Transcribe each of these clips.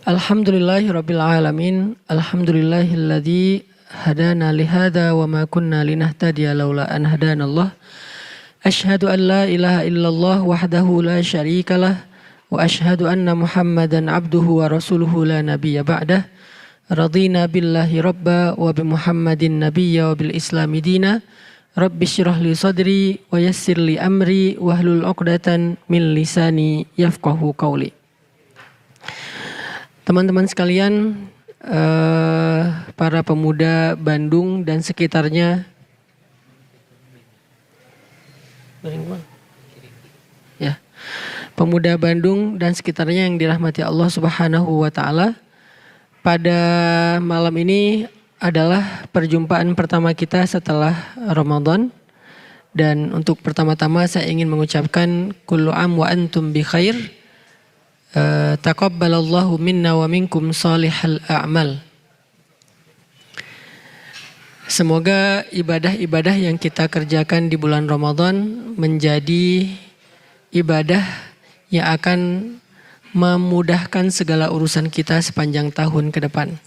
Alhamdulillahirabbil alamin. Alhamdulillahilladzi hadana lihada wa ma kunna linahtadiya laula an hadanallah. Asyhadu an la ilaha illallah wahdahu la syarikalah wa asyhadu anna Muhammadan abduhu wa rasuluhu la nabiyya ba'dah. Radina billahi rabba wa bi Muhammadin nabiyya wa bil islami dina. Rabbi syrah li sadri wa yassir li amri wahlul 'uqdatan min lisani yafqahu qawli. Teman-teman sekalian, para pemuda Bandung dan sekitarnya, ya, pemuda Bandung dan sekitarnya yang dirahmati Allah Subhanahu wa Ta'ala, pada malam ini adalah perjumpaan pertama kita setelah Ramadan. Dan untuk pertama-tama saya ingin mengucapkan kullu am wa antum bi khair. Taqabbalallahu minna wa minkum salihal a'mal. Semoga ibadah-ibadah yang kita kerjakan di bulan Ramadan menjadi ibadah yang akan memudahkan segala urusan kita sepanjang tahun ke depan.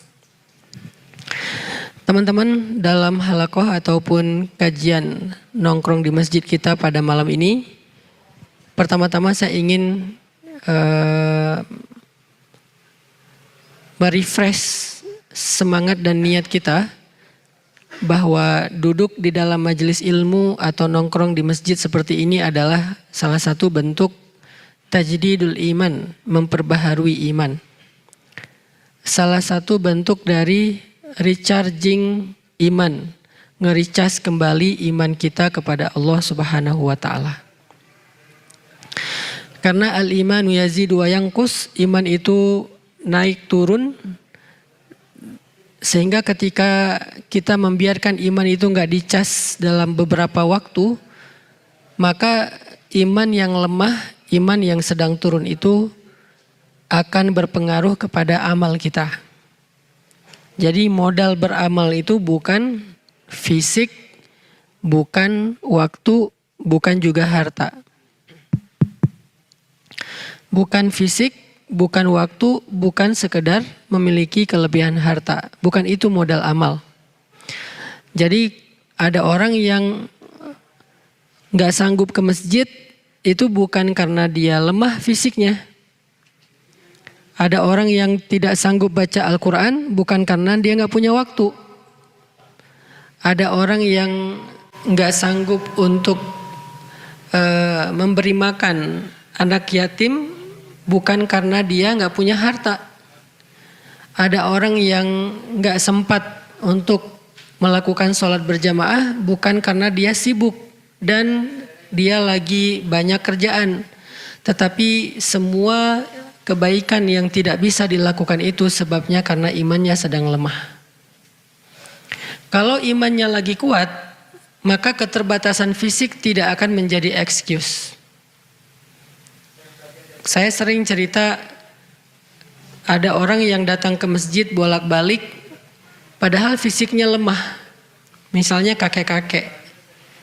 Teman-teman, dalam halaqah ataupun kajian nongkrong di masjid kita pada malam ini, pertama-tama saya ingin merefresh semangat dan niat kita bahwa duduk di dalam majelis ilmu atau nongkrong di masjid seperti ini adalah salah satu bentuk tajdidul iman, memperbaharui iman. Salah satu bentuk dari recharging iman, nge-recharge kembali iman kita kepada Allah Subhanahu wa Ta'ala. Karena al-imanu yazidu wa yanqus, iman itu naik turun, sehingga ketika kita membiarkan iman itu nggak dicas dalam beberapa waktu, maka iman yang lemah, iman yang sedang turun itu akan berpengaruh kepada amal kita. Jadi modal beramal itu bukan fisik, bukan waktu, bukan juga harta. Bukan fisik, bukan waktu, bukan sekedar memiliki kelebihan harta. Bukan itu modal amal. Jadi ada orang yang gak sanggup ke masjid, itu bukan karena dia lemah fisiknya. Ada orang yang tidak sanggup baca Al-Quran, bukan karena dia gak punya waktu. Ada orang yang gak sanggup untuk memberi makan anak yatim, bukan karena dia nggak punya harta. Ada orang yang nggak sempat untuk melakukan sholat berjamaah, bukan karena dia sibuk dan dia lagi banyak kerjaan. Tetapi semua kebaikan yang tidak bisa dilakukan itu sebabnya karena imannya sedang lemah. Kalau imannya lagi kuat, maka keterbatasan fisik tidak akan menjadi excuse. Saya sering cerita, ada orang yang datang ke masjid bolak-balik padahal fisiknya lemah. Misalnya kakek-kakek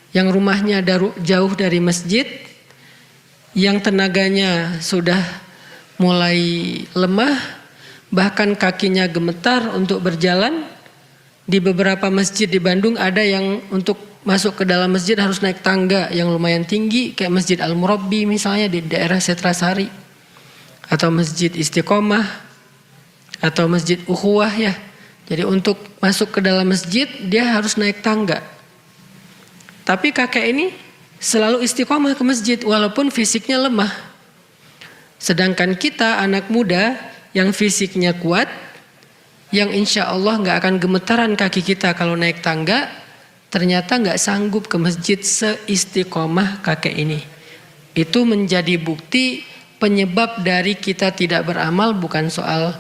yang rumahnya jauh dari masjid, yang tenaganya sudah mulai lemah, bahkan kakinya gemetar untuk berjalan. Di beberapa masjid di Bandung ada yang untuk masuk ke dalam masjid harus naik tangga yang lumayan tinggi, kayak Masjid Al-Murabbi misalnya di daerah Setrasari, atau Masjid Istiqomah, atau Masjid Ukhuwah ya. Jadi untuk masuk ke dalam masjid dia harus naik tangga. Tapi kakek ini selalu istiqomah ke masjid walaupun fisiknya lemah. Sedangkan kita anak muda yang fisiknya kuat, yang insya Allah gak akan gemetaran kaki kita kalau naik tangga, ternyata gak sanggup ke masjid seistiqomah kakek ini. Itu menjadi bukti penyebab dari kita tidak beramal bukan soal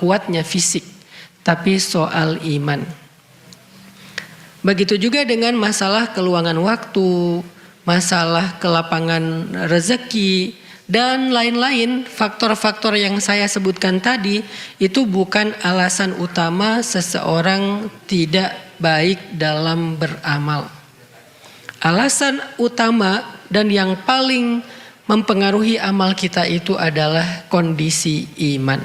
kuatnya fisik, tapi soal iman. Begitu juga dengan masalah keluangan waktu, masalah kelapangan rezeki, dan lain-lain. Faktor-faktor yang saya sebutkan tadi itu bukan alasan utama seseorang tidak baik dalam beramal. Alasan utama dan yang paling mempengaruhi amal kita itu adalah kondisi iman.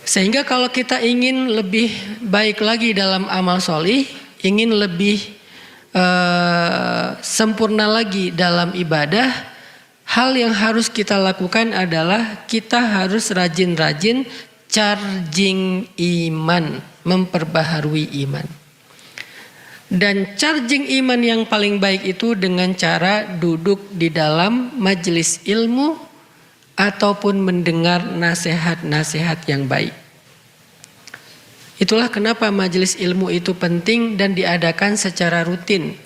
Sehingga kalau kita ingin lebih baik lagi dalam amal solih, ingin lebih sempurna lagi dalam ibadah, hal yang harus kita lakukan adalah kita harus rajin-rajin charging iman, memperbaharui iman. Dan charging iman yang paling baik itu dengan cara duduk di dalam majelis ilmu ataupun mendengar nasihat-nasihat yang baik. Itulah kenapa majelis ilmu itu penting dan diadakan secara rutin.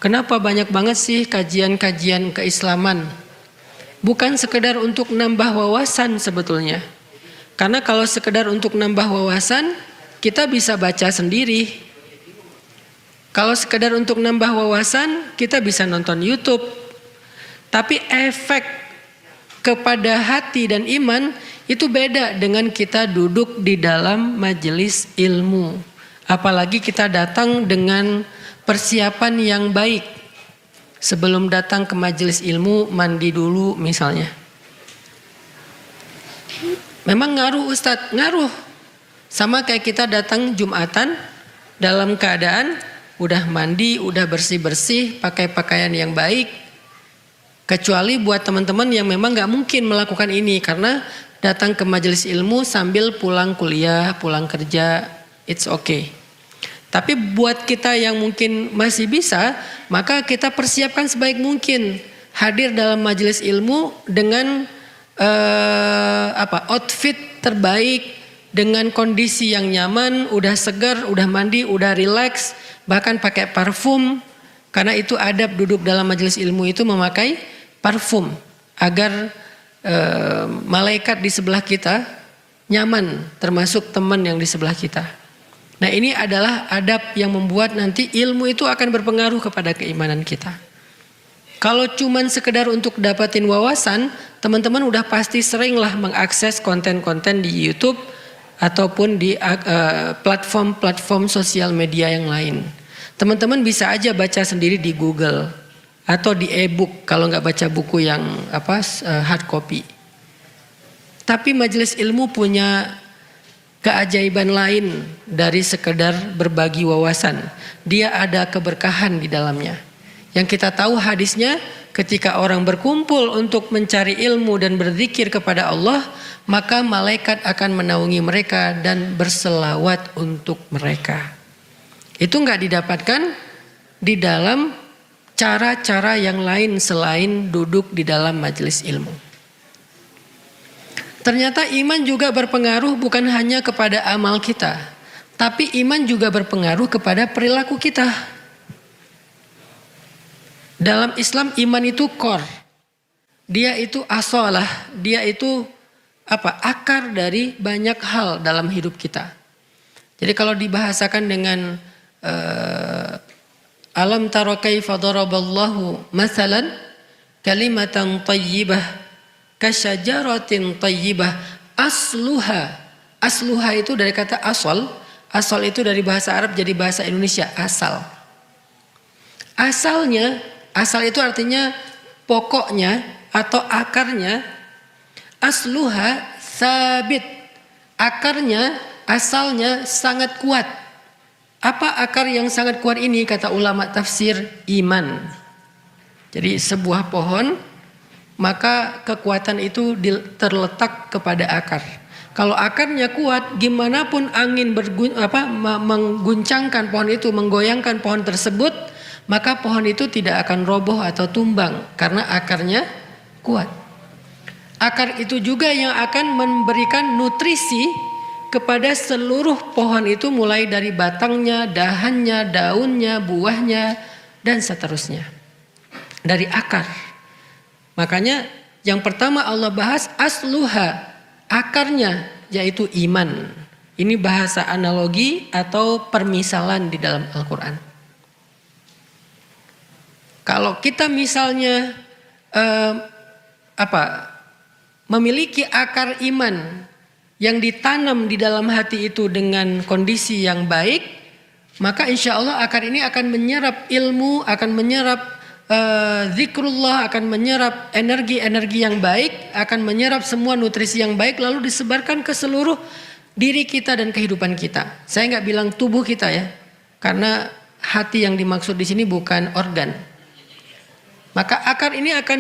Kenapa banyak banget sih kajian-kajian keislaman? Bukan sekedar untuk nambah wawasan sebetulnya. Karena kalau sekedar untuk nambah wawasan, kita bisa baca sendiri. Kalau sekedar untuk nambah wawasan, kita bisa nonton YouTube. Tapi efek kepada hati dan iman itu beda dengan kita duduk di dalam majelis ilmu. Apalagi kita datang dengan persiapan yang baik. Sebelum datang ke majelis ilmu, mandi dulu misalnya. Memang ngaruh Ustadz, ngaruh. Sama kayak kita datang Jumatan dalam keadaan udah mandi, udah bersih-bersih, pakai pakaian yang baik. Kecuali buat teman-teman yang memang gak mungkin melakukan ini karena datang ke majelis ilmu sambil pulang kuliah, pulang kerja, it's okay. Tapi buat kita yang mungkin masih bisa, maka kita persiapkan sebaik mungkin. Hadir dalam majelis ilmu dengan outfit terbaik, dengan kondisi yang nyaman, udah segar, udah mandi, udah relax, bahkan pakai parfum. Karena itu adab duduk dalam majelis ilmu itu memakai parfum agar malaikat di sebelah kita nyaman, termasuk teman yang di sebelah kita. Nah, ini adalah adab yang membuat nanti ilmu itu akan berpengaruh kepada keimanan kita. Kalau cuman sekedar untuk dapatin wawasan, teman-teman udah pasti seringlah mengakses konten-konten di YouTube ataupun di platform-platform sosial media yang lain. Teman-teman bisa aja baca sendiri di Google atau di e-book kalau nggak baca buku yang hard copy. Tapi majelis ilmu punya keajaiban lain dari sekedar berbagi wawasan. Dia ada keberkahan di dalamnya. Yang kita tahu hadisnya, ketika orang berkumpul untuk mencari ilmu dan berzikir kepada Allah, maka malaikat akan menaungi mereka dan berselawat untuk mereka. Itu nggak didapatkan di dalam cara-cara yang lain selain duduk di dalam majelis ilmu. Ternyata iman juga berpengaruh bukan hanya kepada amal kita, tapi iman juga berpengaruh kepada perilaku kita. Dalam Islam iman itu core. Dia itu asalah, dia itu akar dari banyak hal dalam hidup kita. Jadi kalau dibahasakan dengan alam tara kaifa daraballahu masalan kalimatan thayyibah kasyajaratin thayyibah asluha itu dari kata asal itu dari bahasa Arab jadi bahasa Indonesia asal itu artinya pokoknya atau akarnya. Asluha sabit, akarnya asalnya sangat kuat. Apa akar yang sangat kuat ini? Kata ulama tafsir, iman. Jadi sebuah pohon, maka kekuatan itu terletak kepada akar. Kalau akarnya kuat, gimana pun angin mengguncangkan pohon itu, menggoyangkan pohon tersebut, maka pohon itu tidak akan roboh atau tumbang karena akarnya kuat. Akar itu juga yang akan memberikan nutrisi kepada seluruh pohon itu, mulai dari batangnya, dahannya, daunnya, buahnya, dan seterusnya. Dari akar. Makanya yang pertama Allah bahas asluha, akarnya, yaitu iman. Ini bahasa analogi atau permisalan di dalam Al-Quran. Kalau kita misalnya memiliki akar iman yang ditanam di dalam hati itu dengan kondisi yang baik, maka insya Allah akar ini akan menyerap ilmu, akan menyerap zikrullah akan menyerap energi-energi yang baik, akan menyerap semua nutrisi yang baik lalu disebarkan ke seluruh diri kita dan kehidupan kita. Saya nggak bilang tubuh kita ya, karena hati yang dimaksud di sini bukan organ. Maka akar ini akan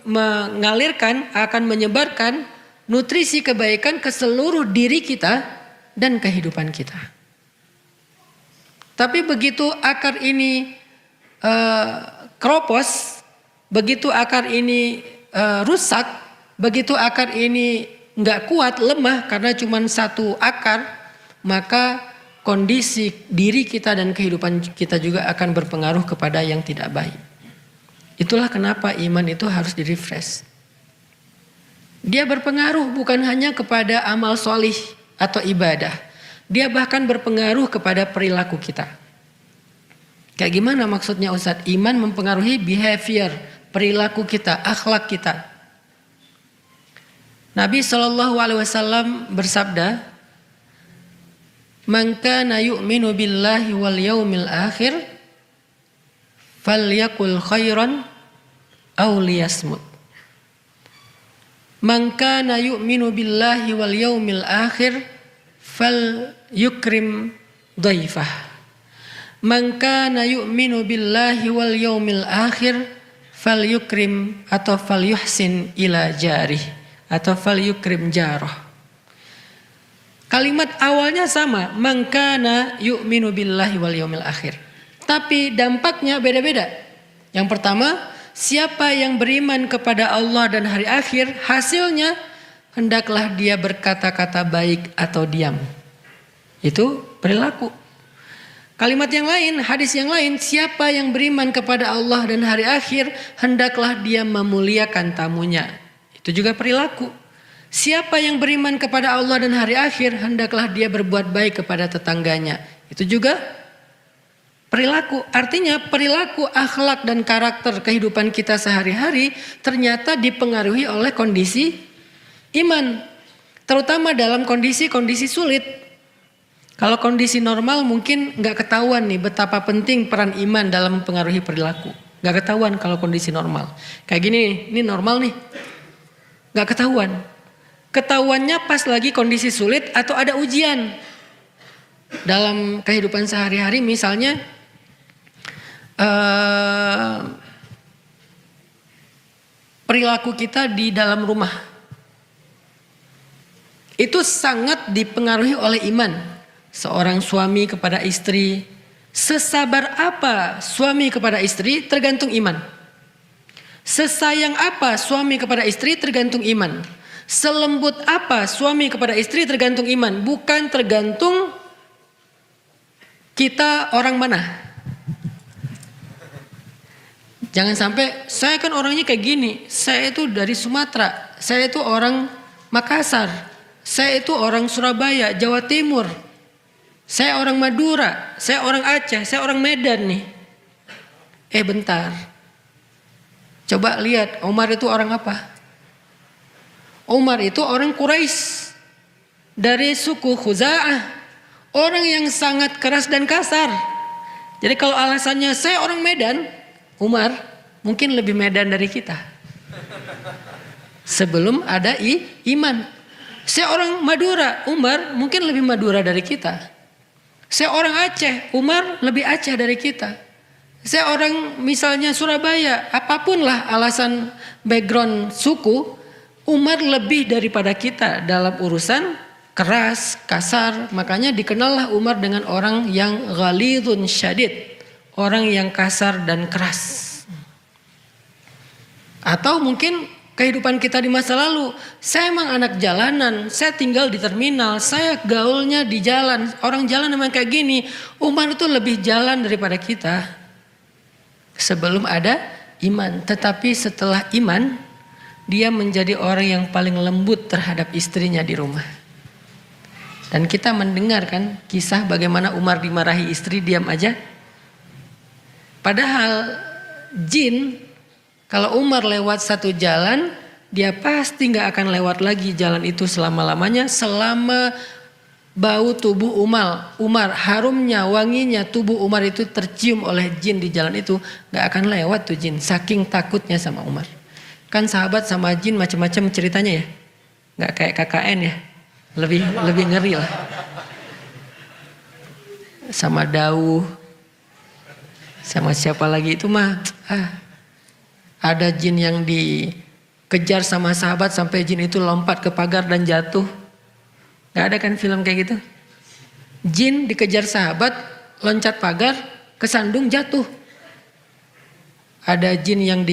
mengalirkan, akan menyebarkan nutrisi kebaikan ke seluruh diri kita dan kehidupan kita. Tapi begitu akar ini keropos, begitu akar ini rusak, begitu akar ini nggak kuat, lemah karena cuma satu akar, maka kondisi diri kita dan kehidupan kita juga akan berpengaruh kepada yang tidak baik. Itulah kenapa iman itu harus di-refresh. Dia berpengaruh bukan hanya kepada amal solih atau ibadah. Dia bahkan berpengaruh kepada perilaku kita. Kayak gimana maksudnya Ustadz? Iman mempengaruhi behavior, perilaku kita, akhlak kita. Nabi SAW bersabda, "Man kana yu'minu billahi wal yaumil akhir falyakul khairan aw liyasmut." Man kana yu'minu billahi wal yaumil akhir falyukrim dhaifah. Man kana yu'minu billahi wal yaumil akhir falyukrim atau falyuhsin ila jarih atau falyukrim jarah. Kalimat awalnya sama, man kana yu'minu billahi wal yaumil akhir. Tapi dampaknya beda-beda. Yang pertama, siapa yang beriman kepada Allah dan hari akhir, hasilnya hendaklah dia berkata-kata baik atau diam. Itu perilaku. Kalimat yang lain, hadis yang lain, siapa yang beriman kepada Allah dan hari akhir, hendaklah dia memuliakan tamunya. Itu juga perilaku. Siapa yang beriman kepada Allah dan hari akhir, hendaklah dia berbuat baik kepada tetangganya. Itu juga perilaku. Artinya perilaku, akhlak dan karakter kehidupan kita sehari-hari ternyata dipengaruhi oleh kondisi iman. Terutama dalam kondisi-kondisi sulit. Kalau kondisi normal mungkin nggak ketahuan nih betapa penting peran iman dalam mempengaruhi perilaku. Nggak ketahuan kalau kondisi normal. Kayak gini, ini normal nih. Nggak ketahuan. Ketahuannya pas lagi kondisi sulit atau ada ujian. Dalam kehidupan sehari-hari misalnya perilaku kita di dalam rumah. Itu sangat dipengaruhi oleh iman. Seorang suami kepada istri, sesabar apa suami kepada istri tergantung iman. Sesayang apa suami kepada istri tergantung iman. Selembut apa suami kepada istri tergantung iman. Bukan tergantung kita orang mana. Jangan sampai saya kan orangnya kayak gini. Saya itu dari Sumatera. Saya itu orang Makassar. Saya itu orang Surabaya, Jawa Timur. Saya orang Madura, saya orang Aceh, saya orang Medan nih. Bentar. Coba lihat, Umar itu orang apa? Umar itu orang Quraisy. Dari suku Khuza'ah. Orang yang sangat keras dan kasar. Jadi kalau alasannya saya orang Medan, Umar mungkin lebih Medan dari kita. Sebelum ada iman. Saya orang Madura, Umar mungkin lebih Madura dari kita. Saya orang Aceh, Umar lebih Aceh dari kita. Saya orang misalnya Surabaya, apapun lah alasan background suku, Umar lebih daripada kita dalam urusan keras, kasar. Makanya dikenallah Umar dengan orang yang ghalidun syadid, orang yang kasar dan keras. Atau mungkin kehidupan kita di masa lalu, saya emang anak jalanan, saya tinggal di terminal, saya gaulnya di jalan, orang jalan emang kayak gini. Umar itu lebih jalan daripada kita sebelum ada iman. Tetapi setelah iman, dia menjadi orang yang paling lembut terhadap istrinya di rumah. Dan kita mendengar kan kisah bagaimana Umar dimarahi istri, diam aja. Padahal jin, kalau Umar lewat satu jalan, dia pasti nggak akan lewat lagi jalan itu selama-lamanya selama bau tubuh Umar, harumnya, wanginya tubuh Umar itu tercium oleh jin di jalan itu, gak akan lewat tuh jin, saking takutnya sama Umar. Kan sahabat sama jin macam-macam ceritanya ya, gak kayak KKN ya, lebih ngeri lah. Sama Dauh, sama siapa lagi itu mah, ada jin yang dikejar sama sahabat sampai jin itu lompat ke pagar dan jatuh. Gak ada kan film kayak gitu? Jin dikejar sahabat, loncat pagar, kesandung jatuh. Ada jin yang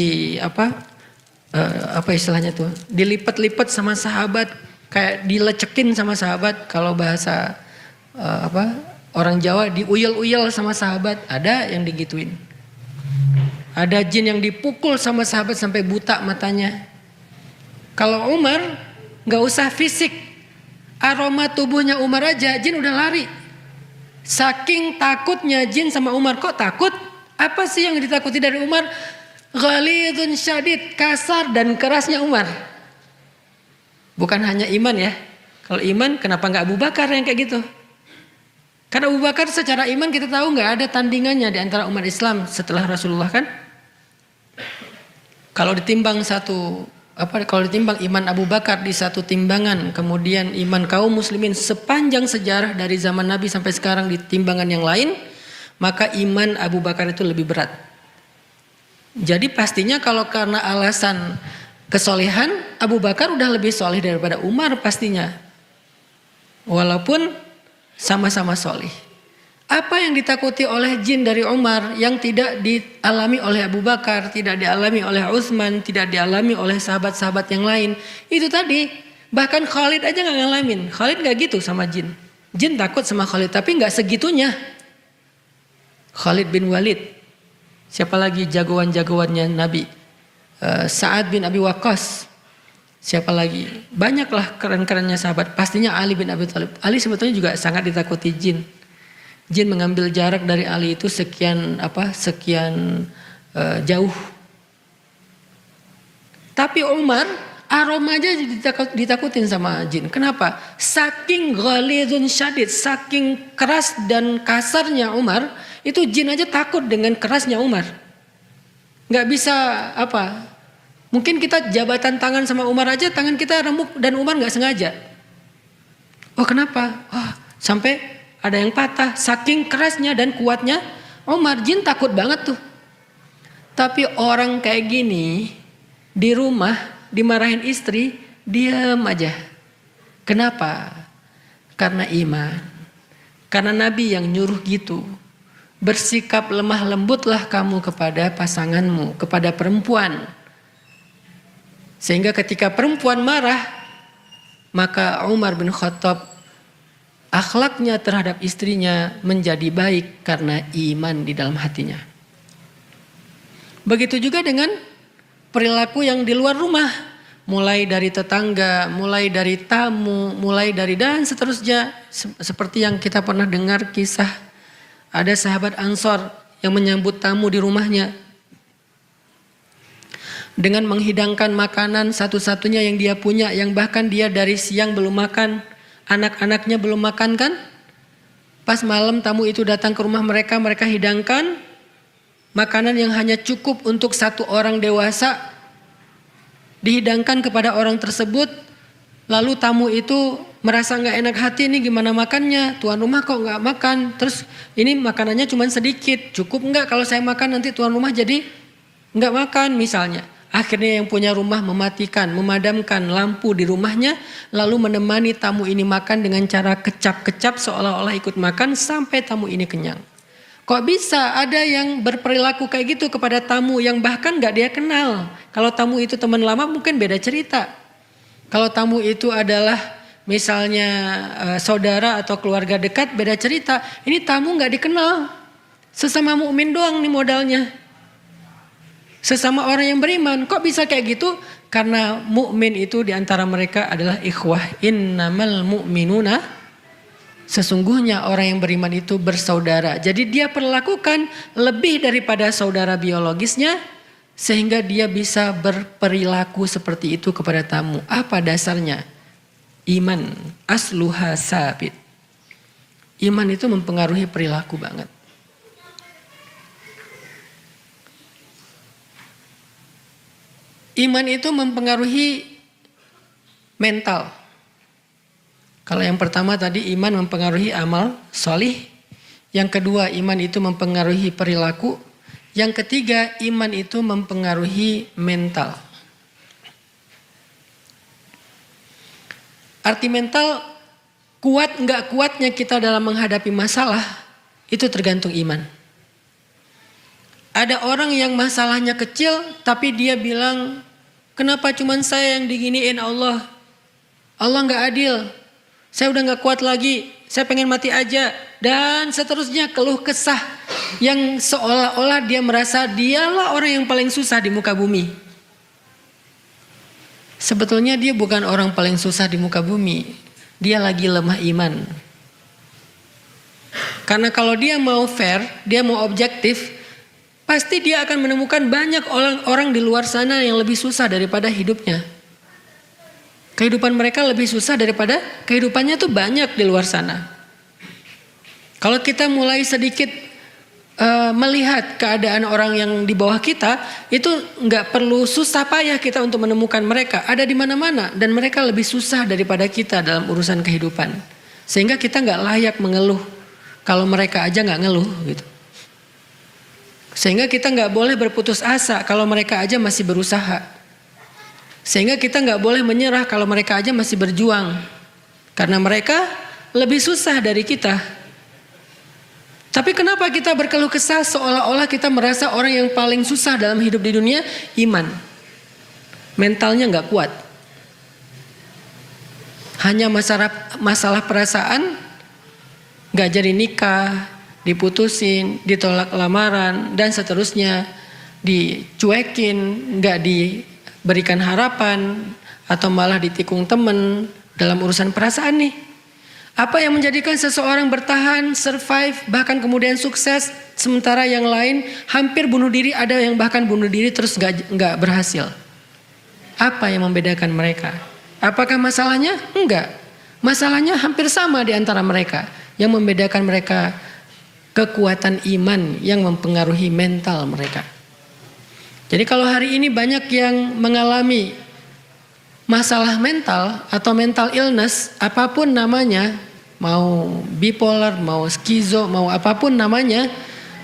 apa istilahnya tuh? Dilipat-lipat sama sahabat, kayak dilecekin sama sahabat. Kalau bahasa orang Jawa diuyel-uyel sama sahabat. Ada yang digituin. Ada jin yang dipukul sama sahabat sampai buta matanya. Kalau Umar gak usah fisik, aroma tubuhnya Umar aja jin udah lari. Saking takutnya jin sama Umar. Kok takut? Apa sih yang ditakuti dari Umar? Ghalidun syadid, kasar dan kerasnya Umar. Bukan hanya iman ya. Kalau iman kenapa gak Abu Bakar yang kayak gitu? Karena Abu Bakar secara iman kita tahu gak ada tandingannya di antara umat Islam setelah Rasulullah kan. Kalau ditimbang kalau ditimbang iman Abu Bakar di satu timbangan, kemudian iman kaum muslimin sepanjang sejarah dari zaman Nabi sampai sekarang di timbangan yang lain, maka iman Abu Bakar itu lebih berat. Jadi pastinya kalau karena alasan kesolehan, Abu Bakar udah lebih soleh daripada Umar pastinya. Walaupun sama-sama soleh. Apa yang ditakuti oleh jin dari Umar yang tidak dialami oleh Abu Bakar, tidak dialami oleh Utsman, tidak dialami oleh sahabat-sahabat yang lain. Itu tadi, bahkan Khalid aja gak ngalamin. Khalid gak gitu sama jin. Jin takut sama Khalid, tapi gak segitunya. Khalid bin Walid. Siapa lagi jagoan-jagoannya Nabi? Sa'ad bin Abi Waqqas. Siapa lagi? Banyaklah keren-kerennya sahabat. Pastinya Ali bin Abi Thalib. Ali sebetulnya juga sangat ditakuti jin. Jin mengambil jarak dari Ali itu sekian jauh. Tapi Umar aroma aja ditakutin sama jin. Kenapa? Saking ghalidun syadid, saking keras dan kasarnya Umar, itu jin aja takut dengan kerasnya Umar. Gak bisa mungkin kita jabatan tangan sama Umar aja, tangan kita remuk dan Umar gak sengaja. Oh kenapa? Sampai ada yang patah, saking kerasnya dan kuatnya Umar. Jin takut banget tuh. Tapi orang kayak gini di rumah dimarahin istri, diam aja. Kenapa? Karena iman. Karena Nabi yang nyuruh gitu. Bersikap lemah lembutlah kamu kepada pasanganmu, kepada perempuan. Sehingga ketika perempuan marah, maka Umar bin Khattab akhlaknya terhadap istrinya menjadi baik karena iman di dalam hatinya. Begitu juga dengan perilaku yang di luar rumah. Mulai dari tetangga, mulai dari tamu, mulai dari dan seterusnya. Seperti yang kita pernah dengar kisah. Ada sahabat Ansor yang menyambut tamu di rumahnya. Dengan menghidangkan makanan satu-satunya yang dia punya. Yang bahkan dia dari siang belum makan. Anak-anaknya belum makan kan? Pas malam tamu itu datang ke rumah mereka, mereka hidangkan makanan yang hanya cukup untuk satu orang dewasa. Dihidangkan kepada orang tersebut, lalu tamu itu merasa gak enak hati, ini gimana makannya? Tuan rumah kok gak makan? Terus ini makanannya cuma sedikit, cukup gak kalau saya makan nanti tuan rumah jadi gak makan misalnya. Akhirnya yang punya rumah memadamkan lampu di rumahnya, lalu menemani tamu ini makan dengan cara kecap-kecap seolah-olah ikut makan sampai tamu ini kenyang. Kok bisa ada yang berperilaku kayak gitu kepada tamu yang bahkan gak dia kenal? Kalau tamu itu teman lama mungkin beda cerita. Kalau tamu itu adalah misalnya saudara atau keluarga dekat beda cerita. Ini tamu gak dikenal, sesama mukmin doang nih modalnya. Sesama orang yang beriman, kok bisa kayak gitu? Karena mukmin itu diantara mereka adalah ikhwah. Innamal mu'minuna, sesungguhnya orang yang beriman itu bersaudara. Jadi dia perlakukan lebih daripada saudara biologisnya, sehingga dia bisa berperilaku seperti itu kepada tamu. Apa dasarnya? Iman, asluha sabit. Iman itu mempengaruhi perilaku banget. Iman itu mempengaruhi mental. Kalau yang pertama tadi iman mempengaruhi amal solih. Yang kedua iman itu mempengaruhi perilaku. Yang ketiga iman itu mempengaruhi mental. Arti mental, kuat nggak kuatnya kita dalam menghadapi masalah itu tergantung iman. Ada orang yang masalahnya kecil tapi dia bilang, kenapa cuman saya yang diginiin Allah? Allah nggak adil. Saya udah nggak kuat lagi. Saya pengen mati aja. Dan seterusnya keluh kesah yang seolah-olah dia merasa dialah orang yang paling susah di muka bumi. Sebetulnya dia bukan orang paling susah di muka bumi. Dia lagi lemah iman. Karena kalau dia mau fair, dia mau objektif, pasti dia akan menemukan banyak orang di luar sana yang lebih susah daripada hidupnya. Kehidupan mereka lebih susah daripada kehidupannya tuh banyak di luar sana. Kalau kita mulai sedikit melihat keadaan orang yang di bawah kita, itu nggak perlu susah payah kita untuk menemukan mereka. Ada di mana-mana dan mereka lebih susah daripada kita dalam urusan kehidupan. Sehingga kita nggak layak mengeluh kalau mereka aja nggak ngeluh gitu. Sehingga kita nggak boleh berputus asa kalau mereka aja masih berusaha. Sehingga kita nggak boleh menyerah kalau mereka aja masih berjuang. Karena mereka lebih susah dari kita. Tapi kenapa kita berkeluh kesah seolah-olah kita merasa orang yang paling susah dalam hidup di dunia? Iman. Mentalnya nggak kuat. Hanya masalah perasaan, nggak jadi nikah, diputusin, ditolak lamaran, dan seterusnya. Dicuekin, nggak diberikan harapan, atau malah ditikung temen dalam urusan perasaan nih. Apa yang menjadikan seseorang bertahan, survive, bahkan kemudian sukses, sementara yang lain hampir bunuh diri, ada yang bahkan bunuh diri terus nggak berhasil. Apa yang membedakan mereka? Apakah masalahnya? Enggak. Masalahnya hampir sama di antara mereka. Yang membedakan mereka kekuatan iman yang mempengaruhi mental mereka. Jadi kalau hari ini banyak yang mengalami masalah mental atau mental illness, apapun namanya, mau bipolar, mau skizo, mau apapun namanya,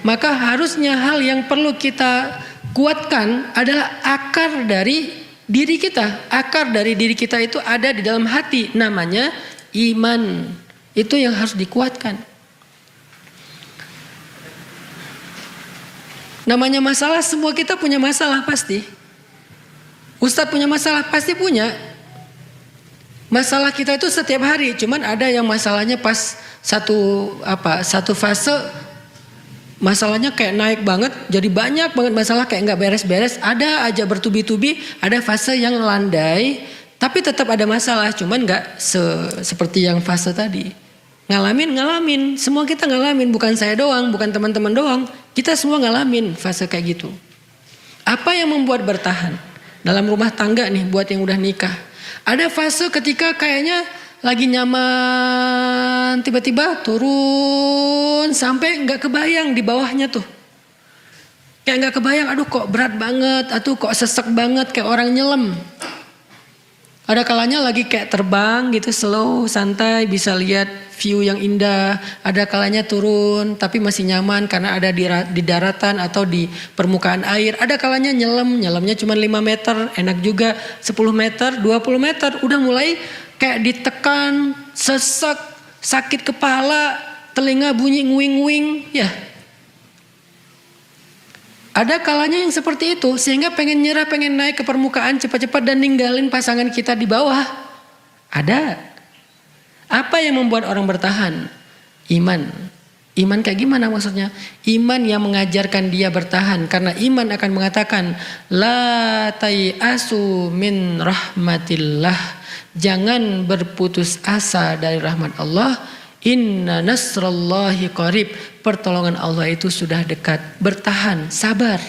maka harusnya hal yang perlu kita kuatkan adalah akar dari diri kita. Akar dari diri kita itu ada di dalam hati, namanya iman. Itu yang harus dikuatkan. Namanya masalah, semua kita punya masalah pasti. Ustadz punya masalah, pasti punya. Masalah kita itu setiap hari, cuman ada yang masalahnya pas satu fase masalahnya kayak naik banget, jadi banyak banget masalah kayak nggak beres-beres. Ada aja bertubi-tubi, ada fase yang landai, tapi tetap ada masalah, cuman nggak seperti yang fase tadi. Ngalamin, semua kita ngalamin, bukan saya doang, bukan teman-teman doang, kita semua ngalamin fase kayak gitu. Apa yang membuat bertahan? Dalam rumah tangga nih, buat yang udah nikah. Ada fase ketika kayaknya lagi nyaman, tiba-tiba turun sampai nggak kebayang di bawahnya tuh. Kayak nggak kebayang, aduh kok berat banget, atau kok sesek banget kayak orang nyelam. Ada kalanya lagi kayak terbang gitu, slow, santai, bisa lihat view yang indah. Ada kalanya turun tapi masih nyaman karena ada di daratan atau di permukaan air. Ada kalanya nyelamnya cuma 5 meter, enak juga. 10 meter, 20 meter, udah mulai kayak ditekan, sesek, sakit kepala, telinga bunyi nguing-nguing, ya. Ada kalanya yang seperti itu, sehingga pengen nyerah, pengen naik ke permukaan cepat-cepat dan ninggalin pasangan kita di bawah. Ada. Apa yang membuat orang bertahan? Iman. Iman kayak gimana maksudnya? Iman yang mengajarkan dia bertahan. Karena iman akan mengatakan, la tai'asu min rahmatillah. Jangan berputus asa dari rahmat Allah. Inna nasrallahi qarib. Pertolongan Allah itu sudah dekat. Bertahan, sabar.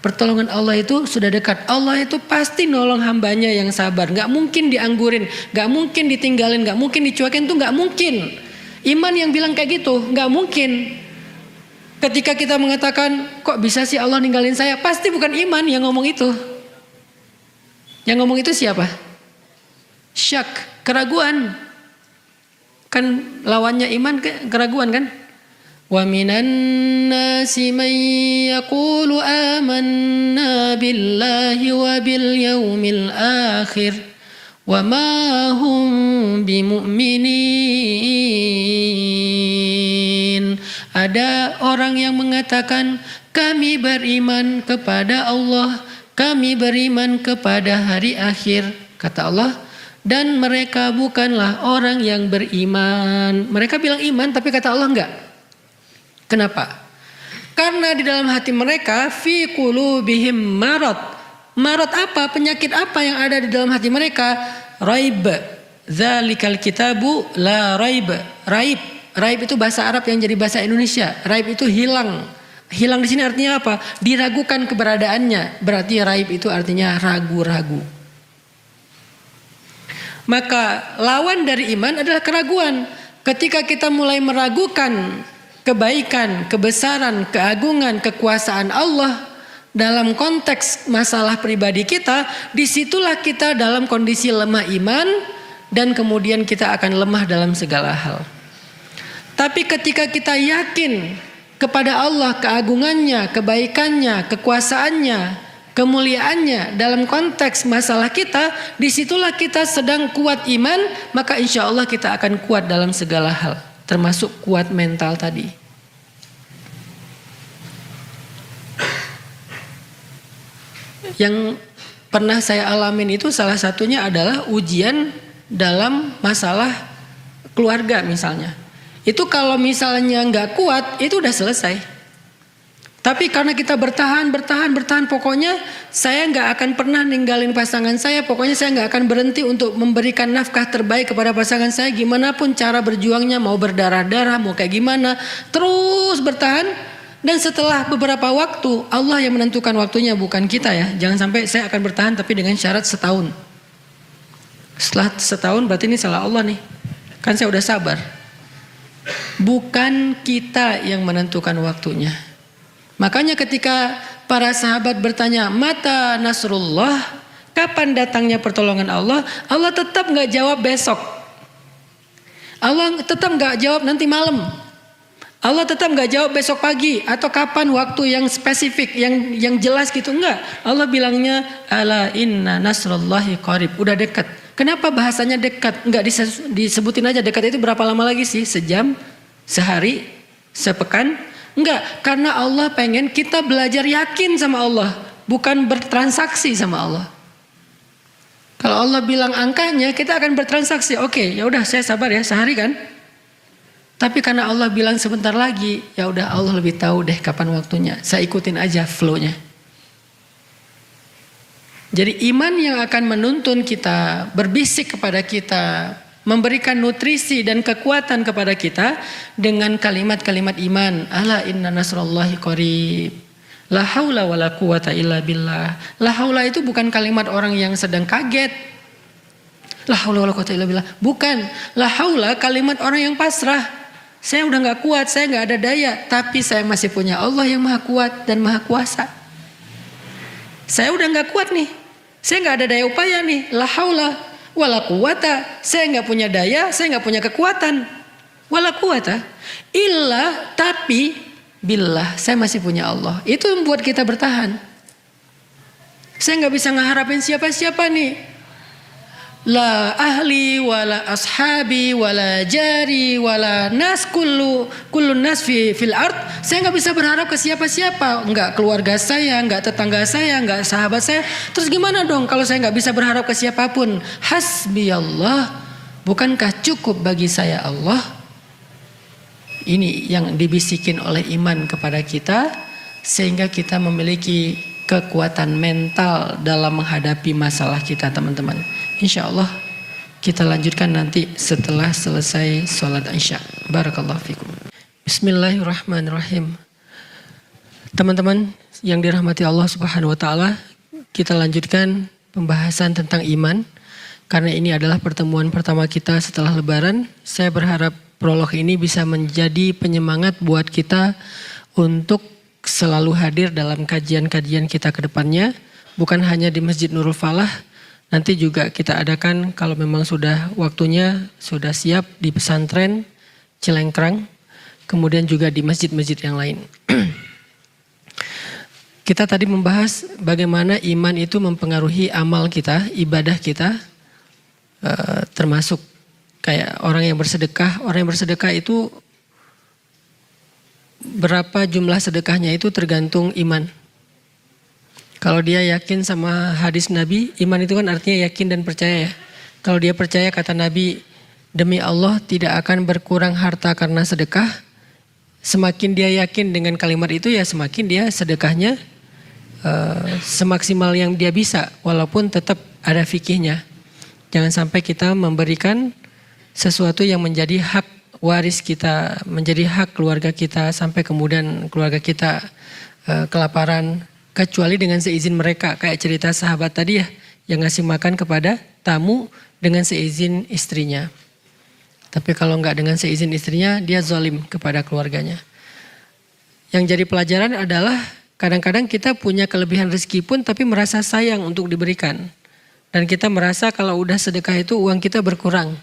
Pertolongan Allah itu sudah dekat. Allah itu pasti nolong hambanya yang sabar. Gak mungkin dianggurin, gak mungkin ditinggalin, gak mungkin dicuekin, itu gak mungkin. Iman yang bilang kayak gitu, nggak mungkin. Ketika kita mengatakan, kok bisa sih Allah ninggalin saya? Pasti bukan iman yang ngomong itu. Yang ngomong itu siapa? Syak, keraguan. Kan lawannya iman keraguan kan? Wa minan nasi man yaqulu amanna billahi wa bil yaumil akhir wa ma hum bimu'minin. Ada orang yang mengatakan kami beriman kepada Allah, kami beriman kepada hari akhir, kata Allah, dan mereka bukanlah orang yang beriman. Mereka bilang iman tapi kata Allah enggak. Kenapa? Karena di dalam hati mereka fi qulubihim marad. Marad apa? Penyakit apa yang ada di dalam hati mereka? Raib. Dzalikal kitabu la raib. Raib. Raib itu bahasa Arab yang jadi bahasa Indonesia. Raib itu hilang. Hilang di sini artinya apa? Diragukan keberadaannya. Berarti raib itu artinya ragu-ragu. Maka lawan dari iman adalah keraguan. Ketika kita mulai meragukan kebaikan, kebesaran, keagungan, kekuasaan Allah dalam konteks masalah pribadi kita, disitulah kita dalam kondisi lemah iman dan kemudian kita akan lemah dalam segala hal. Tapi ketika kita yakin kepada Allah, keagungannya, kebaikannya, kekuasaannya, kemuliaannya dalam konteks masalah kita, disitulah kita sedang kuat iman, maka insya Allah kita akan kuat dalam segala hal, termasuk kuat mental tadi. Yang pernah saya alamin itu salah satunya adalah ujian dalam masalah keluarga misalnya. Itu kalau misalnya nggak kuat, itu udah selesai. Tapi karena kita bertahan, pokoknya saya nggak akan pernah ninggalin pasangan saya. Pokoknya saya nggak akan berhenti untuk memberikan nafkah terbaik kepada pasangan saya. Gimana pun cara berjuangnya, mau berdarah-darah, mau kayak gimana, terus bertahan. Dan setelah beberapa waktu, Allah yang menentukan waktunya, bukan kita ya. Jangan sampai saya akan bertahan tapi dengan syarat setahun. Setelah setahun berarti ini salah Allah nih. Kan saya udah sabar. Bukan kita yang menentukan waktunya. Makanya ketika para sahabat bertanya, mata nasrullah, kapan datangnya pertolongan Allah? Allah tetap gak jawab besok. Allah tetap gak jawab nanti malam. Allah tetap gak jawab besok pagi atau kapan waktu yang spesifik, yang jelas gitu. Enggak. Allah bilangnya, ala inna nasrullahi qarib. Udah dekat. Kenapa bahasanya dekat? Enggak disebutin aja dekat itu berapa lama lagi sih? Sejam? Sehari? Sepekan? Enggak, karena Allah pengen kita belajar yakin sama Allah, bukan bertransaksi sama Allah. Kalau Allah bilang angkanya, kita akan bertransaksi. Oke, ya udah saya sabar ya, sehari kan. Tapi karena Allah bilang sebentar lagi, ya udah Allah lebih tahu deh kapan waktunya. Saya ikutin aja flow-nya. Jadi iman yang akan menuntun kita, berbisik kepada kita, memberikan nutrisi dan kekuatan kepada kita dengan kalimat-kalimat iman. Ala inna nasrullahi qarib. La haula wala quwata illa billah. La haula itu bukan kalimat orang yang sedang kaget. La haula wala quwata illa billah. Bukan. La haula kalimat orang yang pasrah. Saya udah gak kuat, saya gak ada daya. Tapi saya masih punya Allah yang maha kuat dan maha kuasa. Saya udah gak kuat nih. Saya gak ada daya upaya nih. La haula wala quwata, saya nggak punya daya, saya nggak punya kekuatan. Wala quwata illa, tapi billah, saya masih punya Allah. Itu yang membuat kita bertahan. Saya nggak bisa ngeharapin siapa-siapa nih. La ahli wala ashabi wala jari wala nas kullu nas fil ard. Saya nggak bisa berharap ke siapa-siapa, nggak keluarga saya, nggak tetangga saya, nggak sahabat saya. Terus gimana dong kalau saya nggak bisa berharap ke siapapun? Hasbi Allah, bukankah cukup bagi saya Allah? Ini yang dibisikin oleh iman kepada kita, sehingga kita memiliki kekuatan mental dalam menghadapi masalah kita, teman-teman. Insya Allah kita lanjutkan nanti setelah selesai sholat Isya. Barakallahu fikum. Bismillahirrahmanirrahim. Teman-teman yang dirahmati Allah Subhanahu wa taala, kita lanjutkan pembahasan tentang iman. Karena ini adalah pertemuan pertama kita setelah Lebaran, saya berharap prolog ini bisa menjadi penyemangat buat kita untuk selalu hadir dalam kajian-kajian kita ke depannya. Bukan hanya di Masjid Nurul Falah, nanti juga kita adakan kalau memang sudah waktunya, sudah siap di pesantren Cilengkrang, kemudian juga di masjid-masjid yang lain. Kita tadi membahas bagaimana iman itu mempengaruhi amal kita, ibadah kita, termasuk kayak orang yang bersedekah. Orang yang bersedekah itu berapa jumlah sedekahnya itu tergantung iman. Kalau dia yakin sama hadis Nabi, iman itu kan artinya yakin dan percaya ya. Kalau dia percaya kata Nabi, demi Allah tidak akan berkurang harta karena sedekah. Semakin dia yakin dengan kalimat itu ya semakin dia sedekahnya semaksimal yang dia bisa, walaupun tetap ada fikihnya. Jangan sampai kita memberikan sesuatu yang menjadi hak waris kita, menjadi hak keluarga kita, sampai kemudian keluarga kita kelaparan, kecuali dengan seizin mereka. Kayak cerita sahabat tadi ya, yang ngasih makan kepada tamu dengan seizin istrinya. Tapi kalau enggak dengan seizin istrinya, dia zalim kepada keluarganya. Yang jadi pelajaran adalah kadang-kadang kita punya kelebihan rezeki pun tapi merasa sayang untuk diberikan. Dan kita merasa kalau udah sedekah itu uang kita berkurang.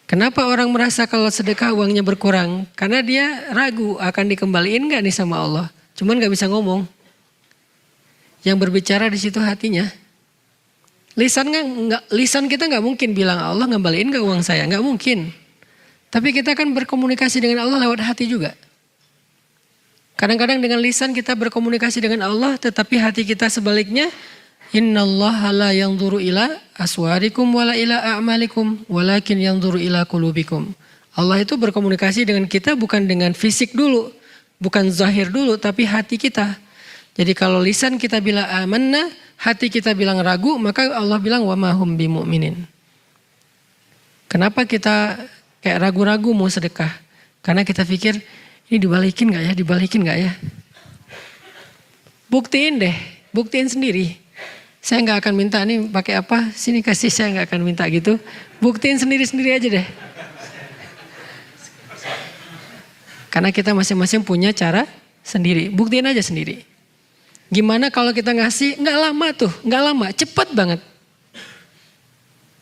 Kenapa orang merasa kalau sedekah uangnya berkurang? Karena dia ragu akan dikembaliin gak nih sama Allah. Cuman gak bisa ngomong. Yang berbicara di situ hatinya. Lisan kita gak mungkin bilang Allah ngembaliin gak uang saya. Gak mungkin. Tapi kita kan berkomunikasi dengan Allah lewat hati juga. Kadang-kadang dengan lisan kita berkomunikasi dengan Allah, tetapi hati kita sebaliknya, innallaha la yanzuru ila aswarikum wala ila a'malikum walakin yanzuru ila qulubikum. Allah itu berkomunikasi dengan kita bukan dengan fisik dulu, bukan zahir dulu, tapi hati kita. Jadi kalau lisan kita bilang amanna, hati kita bilang ragu, maka Allah bilang wa ma hum bimu'minin. Kenapa kita kayak ragu-ragu mau sedekah? Karena kita pikir ini dibalikin gak ya, dibalikin gak ya? Buktiin deh, buktiin sendiri. Saya gak akan minta nih pakai apa, sini kasih, saya gak akan minta gitu. Buktiin sendiri-sendiri aja deh. Karena kita masing-masing punya cara sendiri, buktiin aja sendiri. Gimana kalau kita ngasih, gak lama tuh, gak lama, cepet banget.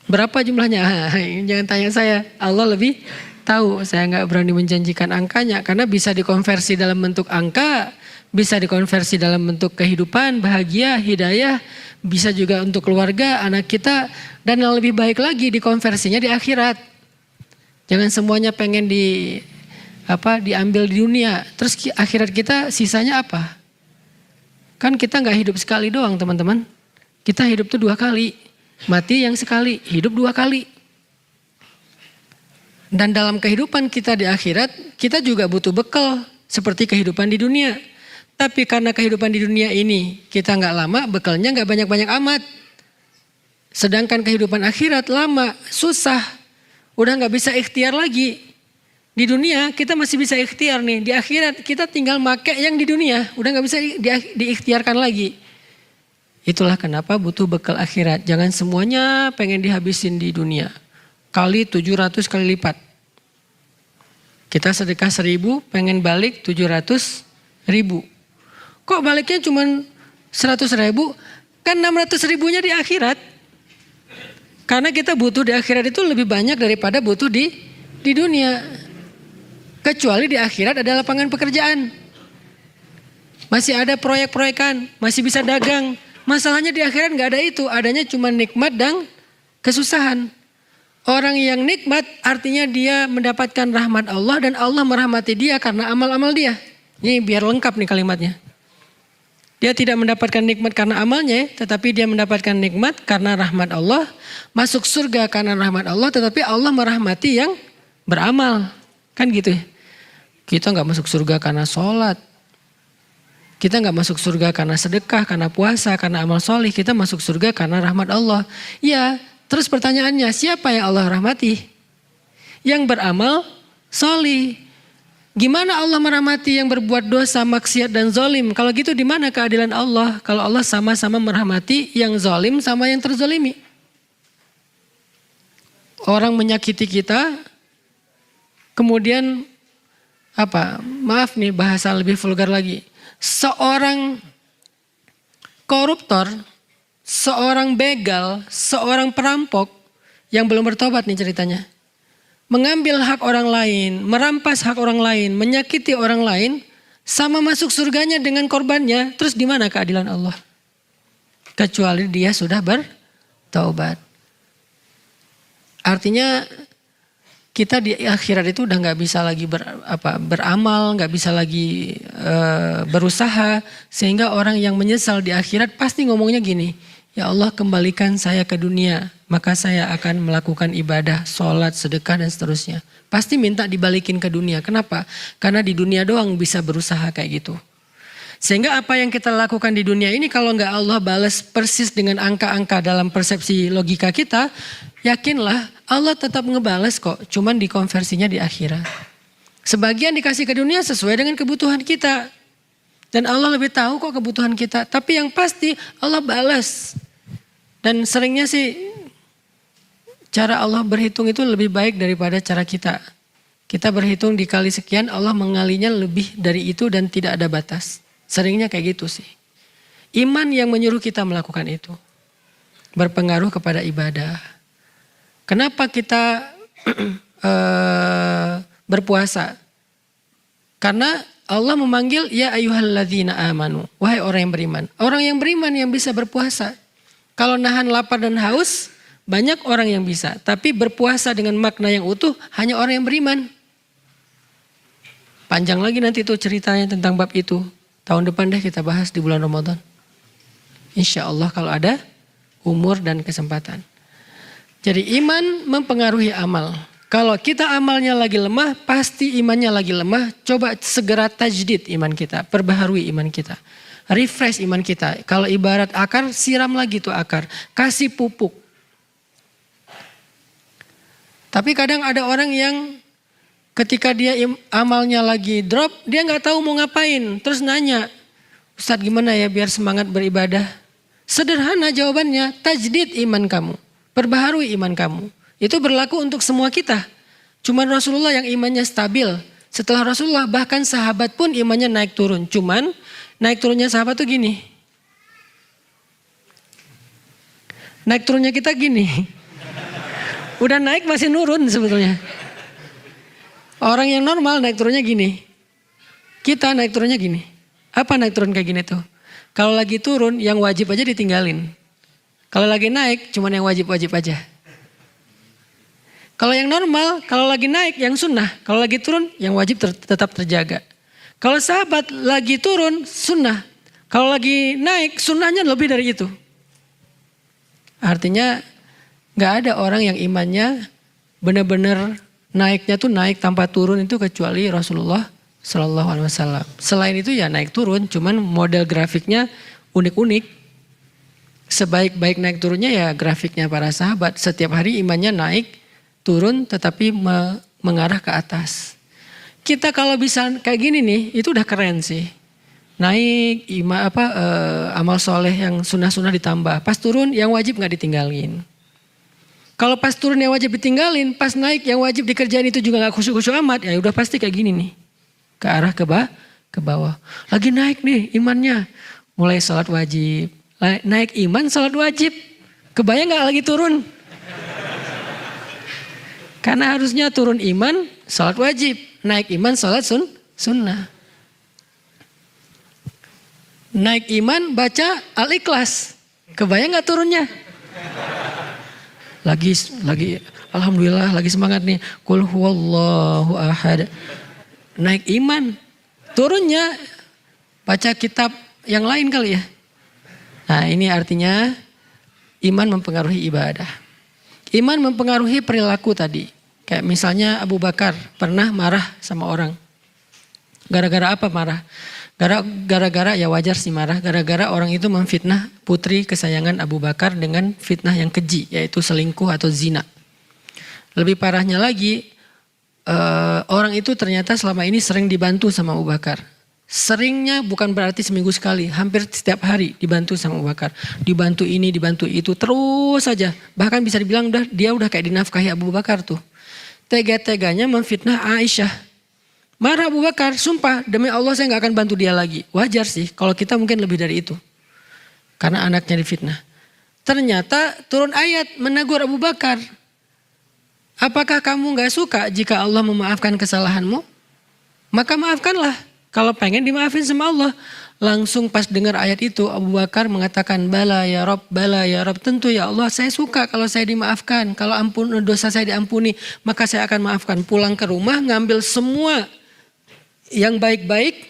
Berapa jumlahnya? Jangan tanya saya, Allah lebih tahu. Saya nggak berani menjanjikan angkanya karena bisa dikonversi dalam bentuk angka, bisa dikonversi dalam bentuk kehidupan, bahagia, hidayah, bisa juga untuk keluarga, anak kita, dan yang lebih baik lagi dikonversinya di akhirat. Jangan semuanya pengen diambil di dunia, terus akhirat kita sisanya apa? Kan kita nggak hidup sekali doang teman-teman. Kita hidup tuh 2 kali, mati yang sekali, hidup 2 kali. Dan dalam kehidupan kita di akhirat, kita juga butuh bekal seperti kehidupan di dunia. Tapi karena kehidupan di dunia ini kita gak lama, bekalnya gak banyak-banyak amat. Sedangkan kehidupan akhirat lama, susah. Udah gak bisa ikhtiar lagi. Di dunia kita masih bisa ikhtiar nih. Di akhirat kita tinggal make yang di dunia. Udah gak bisa diikhtiarkan lagi. Itulah kenapa butuh bekal akhirat. Jangan semuanya pengen dihabisin di dunia. Kali 700 kali lipat. Kita sedekah 1000 pengen balik 700.000. Kok baliknya cuma 100.000? Kan 600.000-nya di akhirat. Karena kita butuh di akhirat itu lebih banyak daripada butuh di dunia. Kecuali di akhirat ada lapangan pekerjaan. Masih ada proyek-proyekan, masih bisa dagang. Masalahnya di akhirat gak ada itu. Adanya cuma nikmat dan kesusahan. Orang yang nikmat artinya dia mendapatkan rahmat Allah dan Allah merahmati dia karena amal-amal dia. Ini biar lengkap nih kalimatnya. Dia tidak mendapatkan nikmat karena amalnya, tetapi dia mendapatkan nikmat karena rahmat Allah. Masuk surga karena rahmat Allah, tetapi Allah merahmati yang beramal. Kan gitu ya. Kita gak masuk surga karena sholat. Kita gak masuk surga karena sedekah, karena puasa, karena amal solih. Kita masuk surga karena rahmat Allah. Ya. Terus pertanyaannya, siapa yang Allah rahmati? Yang beramal solih. Gimana Allah merahmati yang berbuat dosa, maksiat dan zalim? Kalau gitu di mana keadilan Allah? Kalau Allah sama-sama merahmati yang zalim sama yang terzalimi. Orang menyakiti kita, Kemudian maaf nih bahasa lebih vulgar lagi. Seorang koruptor, seorang begal, seorang perampok yang belum bertobat nih ceritanya. Mengambil hak orang lain, merampas hak orang lain, menyakiti orang lain, sama masuk surganya dengan korbannya. Terus di mana keadilan Allah? Kecuali dia sudah bertaubat. Artinya kita di akhirat itu udah nggak bisa lagi beramal, nggak bisa lagi berusaha, sehingga orang yang menyesal di akhirat pasti ngomongnya gini, ya Allah kembalikan saya ke dunia, maka saya akan melakukan ibadah, sholat, sedekah dan seterusnya. Pasti minta dibalikin ke dunia. Kenapa? Karena di dunia doang bisa berusaha kayak gitu. Sehingga apa yang kita lakukan di dunia ini kalau nggak Allah balas persis dengan angka-angka dalam persepsi logika kita, yakinlah Allah tetap ngebales kok, cuman dikonversinya di akhirat. Sebagian dikasih ke dunia sesuai dengan kebutuhan kita. Dan Allah lebih tahu kok kebutuhan kita. Tapi yang pasti Allah balas. Dan seringnya sih cara Allah berhitung itu lebih baik daripada cara kita. Kita berhitung dikali sekian, Allah mengalinya lebih dari itu dan tidak ada batas. Seringnya kayak gitu sih. Iman yang menyuruh kita melakukan itu. Berpengaruh kepada ibadah. Kenapa kita berpuasa? Karena Allah memanggil ya ayyuhalladzina amanu. Wahai orang yang beriman. Orang yang beriman yang bisa berpuasa. Kalau nahan lapar dan haus, banyak orang yang bisa. Tapi berpuasa dengan makna yang utuh hanya orang yang beriman. Panjang lagi nanti itu ceritanya tentang bab itu. Tahun depan deh kita bahas di bulan Ramadan. Insya Allah kalau ada umur dan kesempatan. Jadi iman mempengaruhi amal. Kalau kita amalnya lagi lemah, pasti imannya lagi lemah. Coba segera tajdid iman kita, perbaharui iman kita. Refresh iman kita. Kalau ibarat akar, siram lagi tuh akar. Kasih pupuk. Tapi kadang ada orang yang ketika dia amalnya lagi drop, dia gak tahu mau ngapain. Terus nanya, Ustadz gimana ya biar semangat beribadah? Sederhana jawabannya, tajdid iman kamu. Perbaharui iman kamu. Itu berlaku untuk semua kita. Cuman Rasulullah yang imannya stabil. Setelah Rasulullah bahkan sahabat pun imannya naik turun. Cuman naik turunnya sahabat tuh gini. Naik turunnya kita gini. Udah naik masih nurun sebetulnya. Orang yang normal naik turunnya gini. Kita naik turunnya gini. Apa naik turun kayak gini tuh? Kalau lagi turun yang wajib aja ditinggalin. Kalau lagi naik cuman yang wajib-wajib aja. Kalau yang normal, kalau lagi naik yang sunnah. Kalau lagi turun yang wajib tetap terjaga. Kalau sahabat lagi turun sunnah. Kalau lagi naik sunnahnya lebih dari itu. Artinya gak ada orang yang imannya benar-benar naiknya tuh naik tanpa turun itu kecuali Rasulullah Sallallahu Alaihi Wasallam. Selain itu ya naik turun, cuman model grafiknya unik-unik. Sebaik-baik naik turunnya ya grafiknya para sahabat. Setiap hari imannya naik, turun tetapi mengarah ke atas. Kita kalau bisa kayak gini nih, itu udah keren sih. Naik amal soleh yang sunnah-sunnah ditambah. Pas turun yang wajib nggak ditinggalin. Kalau pas turun yang wajib ditinggalin, pas naik yang wajib dikerjain itu juga nggak khusyuk-khusyuk amat, ya udah pasti kayak gini nih. Ke arah ke bawah. Lagi naik nih imannya, mulai sholat wajib. Naik iman sholat wajib. Kebayang gak lagi turun? Karena harusnya turun iman sholat wajib. Naik iman sholat sunnah. Naik iman baca Al-Ikhlas. Kebayang gak turunnya? Lagi alhamdulillah lagi semangat nih. Qul huwallahu ahad. Naik iman. Turunnya baca kitab yang lain kali ya. Nah ini artinya iman mempengaruhi ibadah. Iman mempengaruhi perilaku tadi. Kayak misalnya Abu Bakar pernah marah sama orang. Gara-gara apa marah? Gara-gara ya wajar sih marah. Gara-gara orang itu memfitnah putri kesayangan Abu Bakar dengan fitnah yang keji. Yaitu selingkuh atau zina. Lebih parahnya lagi orang itu ternyata selama ini sering dibantu sama Abu Bakar. Seringnya bukan berarti seminggu sekali, hampir setiap hari dibantu sama Abu Bakar. Dibantu ini, dibantu itu, terus saja. Bahkan bisa dibilang dia udah kayak dinafkahi Abu Bakar tuh. tega-teganya memfitnah Aisyah. Marah Abu Bakar, sumpah demi Allah saya gak akan bantu dia lagi. Wajar sih, kalau kita mungkin lebih dari itu. Karena anaknya difitnah. Ternyata turun ayat menegur Abu Bakar. Apakah kamu gak suka jika Allah memaafkan kesalahanmu? Maka maafkanlah. Kalau pengen dimaafin sama Allah. Langsung pas dengar ayat itu Abu Bakar mengatakan bala ya Rob, tentu ya Allah saya suka kalau saya dimaafkan. Kalau dosa saya diampuni maka saya akan maafkan. Pulang ke rumah ngambil semua yang baik-baik,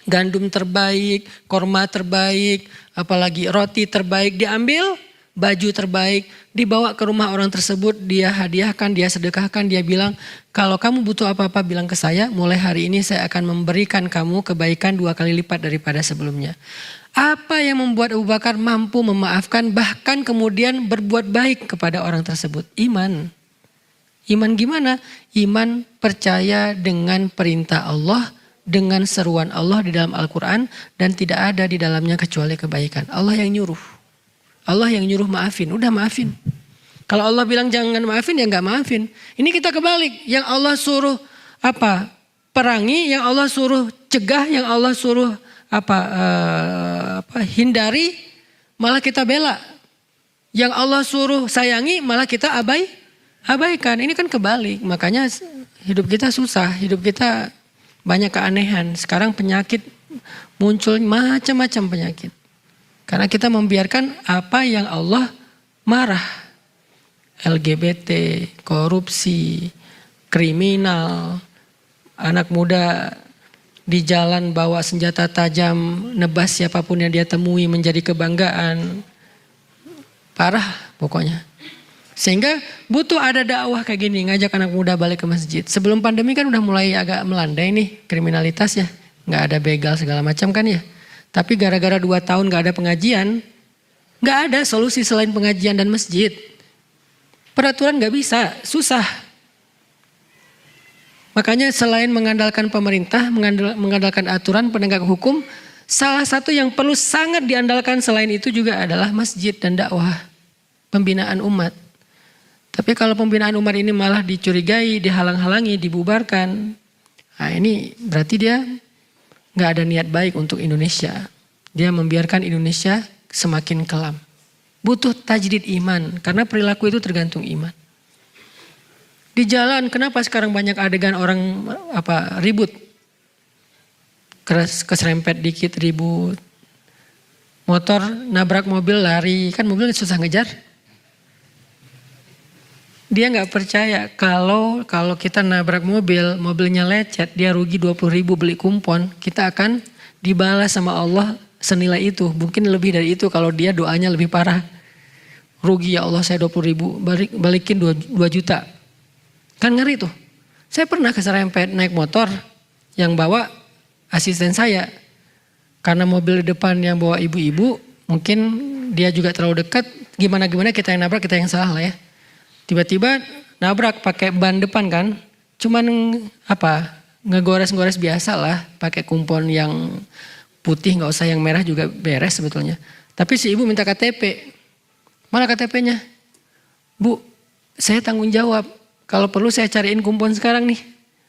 gandum terbaik, korma terbaik, apalagi roti terbaik diambil, baju terbaik dibawa ke rumah orang tersebut, dia hadiahkan, dia sedekahkan, dia bilang kalau kamu butuh apa-apa bilang ke saya, mulai hari ini saya akan memberikan kamu kebaikan 2 kali lipat daripada sebelumnya. Apa yang membuat Abu Bakar mampu memaafkan bahkan kemudian berbuat baik kepada orang tersebut? Iman. Iman gimana? Iman percaya dengan perintah Allah, dengan seruan Allah di dalam Al-Quran dan tidak ada di dalamnya kecuali kebaikan. Allah yang nyuruh. Allah yang nyuruh maafin, udah maafin. Kalau Allah bilang jangan maafin ya nggak maafin. Ini kita kebalik, yang Allah suruh apa? Perangi, yang Allah suruh cegah, yang Allah suruh hindari, malah kita bela. Yang Allah suruh sayangi, malah kita abaikan. Ini kan kebalik. Makanya hidup kita susah, hidup kita banyak keanehan. Sekarang penyakit muncul macam-macam penyakit. Karena kita membiarkan apa yang Allah marah. LGBT, korupsi, kriminal, anak muda di jalan bawa senjata tajam, nebas siapapun yang dia temui menjadi kebanggaan. Parah pokoknya. Sehingga butuh ada dakwah kayak gini, ngajak anak muda balik ke masjid. Sebelum pandemi kan udah mulai agak melandai nih kriminalitas ya. Nggak ada begal segala macam kan ya. Tapi gara-gara 2 tahun gak ada pengajian, gak ada solusi selain pengajian dan masjid. Peraturan gak bisa, susah. Makanya selain mengandalkan pemerintah, mengandalkan aturan penegak hukum, salah satu yang perlu sangat diandalkan selain itu juga adalah masjid dan dakwah. Pembinaan umat. Tapi kalau pembinaan umat ini malah dicurigai, dihalang-halangi, dibubarkan. Nah ini berarti dia gak ada niat baik untuk Indonesia. Dia membiarkan Indonesia semakin kelam. Butuh tajdid iman. Karena perilaku itu tergantung iman. Di jalan kenapa sekarang banyak adegan orang ribut. Keserempet dikit ribut. Motor nabrak mobil lari. Kan mobil susah ngejar. Dia gak percaya kalau kita nabrak mobilnya lecet, dia rugi 20.000 beli kumpon, kita akan dibalas sama Allah senilai itu. Mungkin lebih dari itu kalau dia doanya lebih parah. Rugi ya Allah saya 20.000, balikin 2 juta. Kan ngeri tuh. Saya pernah keserempet naik motor yang bawa asisten saya. Karena mobil di depan yang bawa ibu-ibu, mungkin dia juga terlalu dekat, gimana-gimana kita yang nabrak, kita yang salah lah ya. Tiba-tiba nabrak pakai ban depan kan, cuman ngegores-gores biasa lah, pakai kumpon yang putih nggak usah yang merah juga beres sebetulnya. Tapi si ibu minta KTP, mana KTP-nya? Bu, saya tanggung jawab, kalau perlu saya cariin kumpon sekarang nih.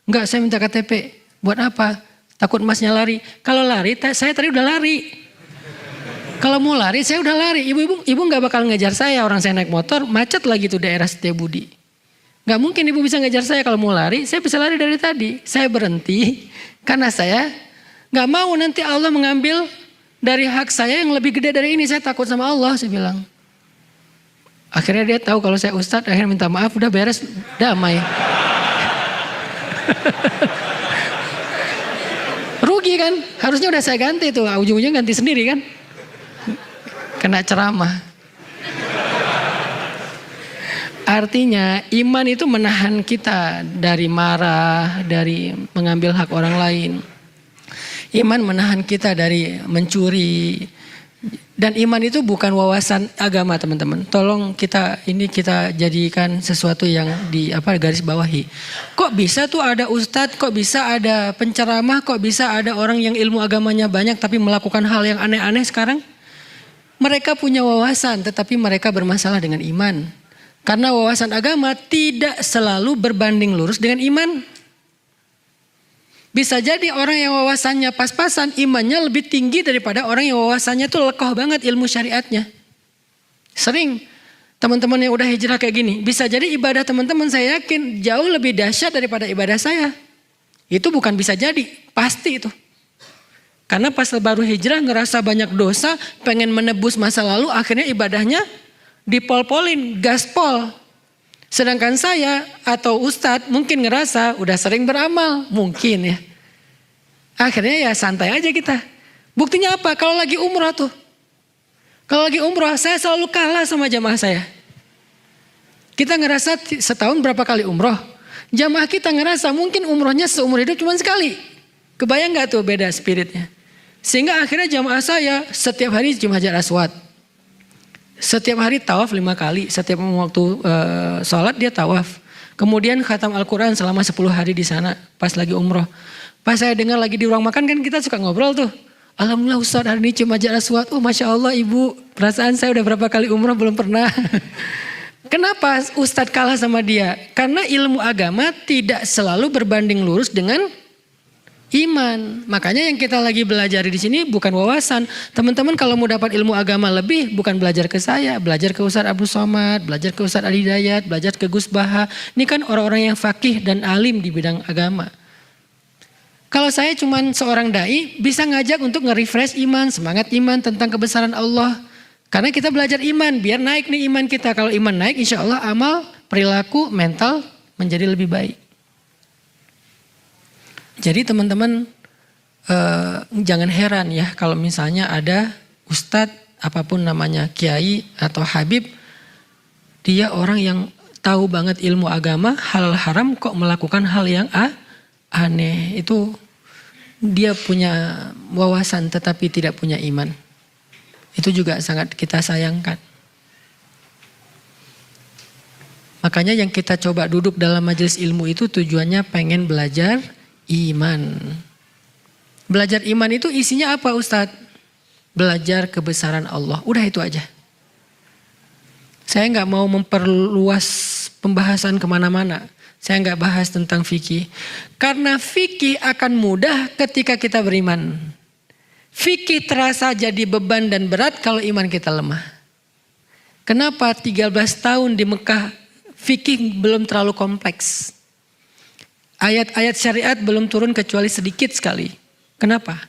Enggak, saya minta KTP, buat apa? Takut masnya lari. Kalau lari, saya tadi udah lari. Kalau mau lari, saya udah lari. Ibu nggak bakal ngejar saya. Orang saya naik motor, macet lagi tuh daerah Setiabudi. Nggak mungkin ibu bisa ngejar saya kalau mau lari. Saya bisa lari dari tadi. Saya berhenti karena saya nggak mau nanti Allah mengambil dari hak saya yang lebih gede dari ini. Saya takut sama Allah, saya bilang. Akhirnya dia tahu kalau saya ustadz, akhirnya minta maaf, udah beres, damai. Rugi kan? Harusnya udah saya ganti tuh, ujung-ujungnya ganti sendiri kan? Kena ceramah. Artinya iman itu menahan kita dari marah, dari mengambil hak orang lain. Iman menahan kita dari mencuri. Dan iman itu bukan wawasan agama teman-teman. Tolong kita jadikan sesuatu yang garis bawahi. Kok bisa tuh ada ustadz, kok bisa ada penceramah, kok bisa ada orang yang ilmu agamanya banyak tapi melakukan hal yang aneh-aneh sekarang? Mereka punya wawasan tetapi mereka bermasalah dengan iman. Karena wawasan agama tidak selalu berbanding lurus dengan iman. Bisa jadi orang yang wawasannya pas-pasan, imannya lebih tinggi daripada orang yang wawasannya tuh lekoh banget ilmu syariatnya. Sering teman-teman yang udah hijrah kayak gini, bisa jadi ibadah teman-teman saya yakin jauh lebih dahsyat daripada ibadah saya. Itu bukan bisa jadi, pasti itu. Karena pas baru hijrah ngerasa banyak dosa, pengen menebus masa lalu, akhirnya ibadahnya dipol-polin, gaspol. Sedangkan saya atau ustadz mungkin ngerasa udah sering beramal, mungkin ya. Akhirnya ya santai aja kita. Buktinya apa? Kalau lagi umroh tuh. Kalau lagi umroh saya selalu kalah sama jamaah saya. Kita ngerasa setahun berapa kali umroh. Jamaah kita ngerasa mungkin umrohnya seumur hidup cuma sekali. Kebayang gak tuh beda spiritnya. Sehingga akhirnya jamaah saya setiap hari cium hajar aswad. Setiap hari tawaf 5 kali. Setiap waktu sholat dia tawaf. Kemudian khatam Al-Quran selama 10 hari di sana pas lagi umroh. Pas saya dengar lagi di ruang makan kan kita suka ngobrol tuh. Alhamdulillah Ustaz hari ini cium hajar aswad. Oh Masya Allah ibu, perasaan saya udah berapa kali umroh belum pernah. Kenapa Ustadz kalah sama dia? Karena ilmu agama tidak selalu berbanding lurus dengan iman. Makanya yang kita lagi belajar di sini bukan wawasan. Teman-teman kalau mau dapat ilmu agama lebih, bukan belajar ke saya, belajar ke Ustadz Abdul Somad, belajar ke Ustadz Ali Hidayat, belajar ke Gus Baha. Ini kan orang-orang yang fakih dan alim di bidang agama. Kalau saya cuman seorang dai, bisa ngajak untuk nge-refresh iman, semangat iman tentang kebesaran Allah. Karena kita belajar iman, biar naik nih iman kita. Kalau iman naik, insya Allah amal, perilaku, mental menjadi lebih baik. Jadi teman-teman jangan heran ya kalau misalnya ada ustadz, apapun namanya, kiai atau habib, dia orang yang tahu banget ilmu agama, halal haram kok melakukan hal yang aneh. Itu dia punya wawasan tetapi tidak punya iman. Itu juga sangat kita sayangkan. Makanya yang kita coba duduk dalam majelis ilmu itu tujuannya pengen belajar iman. Belajar iman itu isinya apa Ustadz? Belajar kebesaran Allah. Udah itu aja. Saya nggak mau memperluas pembahasan kemana-mana. Saya nggak bahas tentang fikih. Karena fikih akan mudah ketika kita beriman. Fikih terasa jadi beban dan berat kalau iman kita lemah. Kenapa 13 tahun di Mekah fikih belum terlalu kompleks? Ayat-ayat syariat belum turun kecuali sedikit sekali. Kenapa?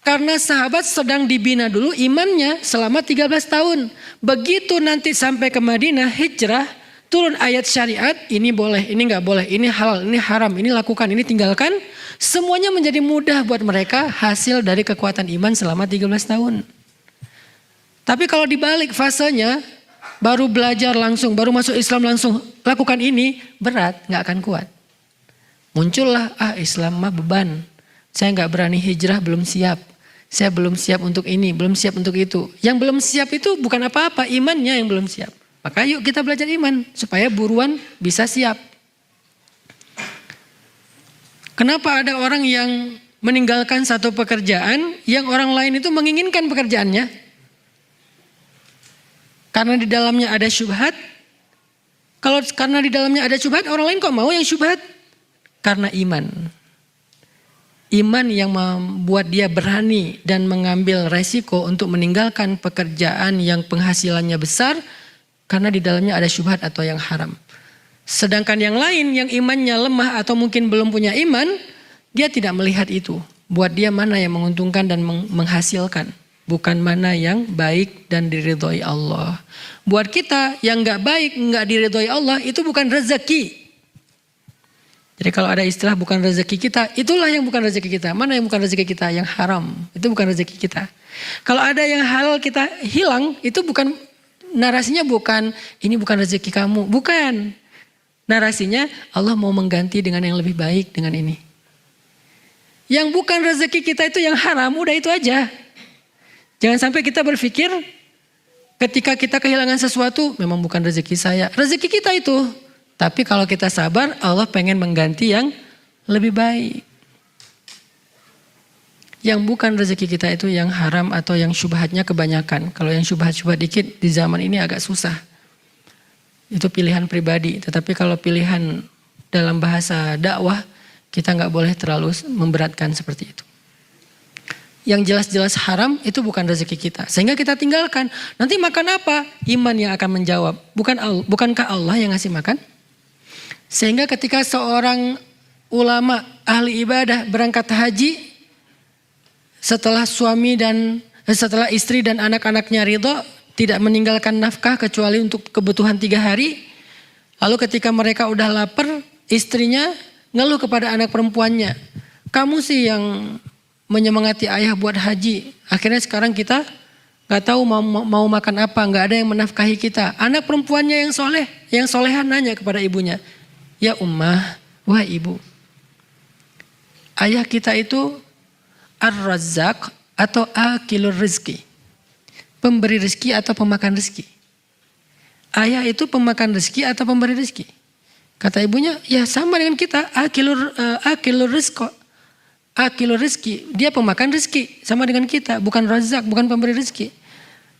Karena sahabat sedang dibina dulu imannya selama 13 tahun. Begitu nanti sampai ke Madinah hijrah, turun ayat syariat, ini boleh, ini nggak boleh, ini halal, ini haram, ini lakukan, ini tinggalkan. Semuanya menjadi mudah buat mereka hasil dari kekuatan iman selama 13 tahun. Tapi kalau dibalik fasenya, baru belajar langsung, baru masuk Islam langsung, lakukan ini, berat, nggak akan kuat. Muncullah, Islam mah beban. Saya nggak berani hijrah, belum siap. Saya belum siap untuk ini, belum siap untuk itu. Yang belum siap itu bukan apa-apa, imannya yang belum siap. Maka yuk kita belajar iman, supaya buruan bisa siap. Kenapa ada orang yang meninggalkan satu pekerjaan yang orang lain itu menginginkan pekerjaannya? Karena di dalamnya ada syubhat. Kalau karena di dalamnya ada syubhat, orang lain kok mau yang syubhat? Karena iman. Iman yang membuat dia berani dan mengambil resiko untuk meninggalkan pekerjaan yang penghasilannya besar karena di dalamnya ada syubhat atau yang haram. Sedangkan yang lain yang imannya lemah atau mungkin belum punya iman, dia tidak melihat itu. Buat dia mana yang menguntungkan dan menghasilkan. Bukan mana yang baik dan diridhoi Allah. Buat kita yang gak baik, gak diridhoi Allah, itu bukan rezeki. Jadi kalau ada istilah bukan rezeki kita, itulah yang bukan rezeki kita. Mana yang bukan rezeki kita? Yang haram, itu bukan rezeki kita. Kalau ada yang halal kita hilang, itu bukan, narasinya bukan, ini bukan rezeki kamu. Bukan. Narasinya Allah mau mengganti dengan yang lebih baik dengan ini. Yang bukan rezeki kita itu yang haram, udah itu aja. Jangan sampai kita berpikir ketika kita kehilangan sesuatu memang bukan rezeki saya. Rezeki kita itu. Tapi kalau kita sabar, Allah pengen mengganti yang lebih baik. Yang bukan rezeki kita itu yang haram atau yang syubhatnya kebanyakan. Kalau yang syubhat-syubhat dikit di zaman ini agak susah. Itu pilihan pribadi. Tetapi kalau pilihan dalam bahasa dakwah, kita nggak boleh terlalu memberatkan seperti itu. Yang jelas-jelas haram itu bukan rezeki kita. Sehingga kita tinggalkan. Nanti makan apa? Iman yang akan menjawab. Bukankah Allah yang ngasih makan? Sehingga ketika seorang ulama ahli ibadah berangkat haji, setelah setelah istri dan anak-anaknya ridho, tidak meninggalkan nafkah kecuali untuk kebutuhan 3 hari. Lalu ketika mereka udah lapar, istrinya ngeluh kepada anak perempuannya. Kamu sih yang menyemangati ayah buat haji. Akhirnya sekarang kita gak tahu mau makan apa, gak ada yang menafkahi kita. Anak perempuannya yang solehan nanya kepada ibunya, ya ummah, wah ibu, ayah kita itu ar-razzaq atau akilur rizki, pemberi rezeki atau pemakan rezeki. Ayah itu pemakan rezeki atau pemberi rezeki? Kata ibunya, ya sama dengan kita, akilur rizki, dia pemakan rezeki sama dengan kita, bukan razak, bukan pemberi rezeki.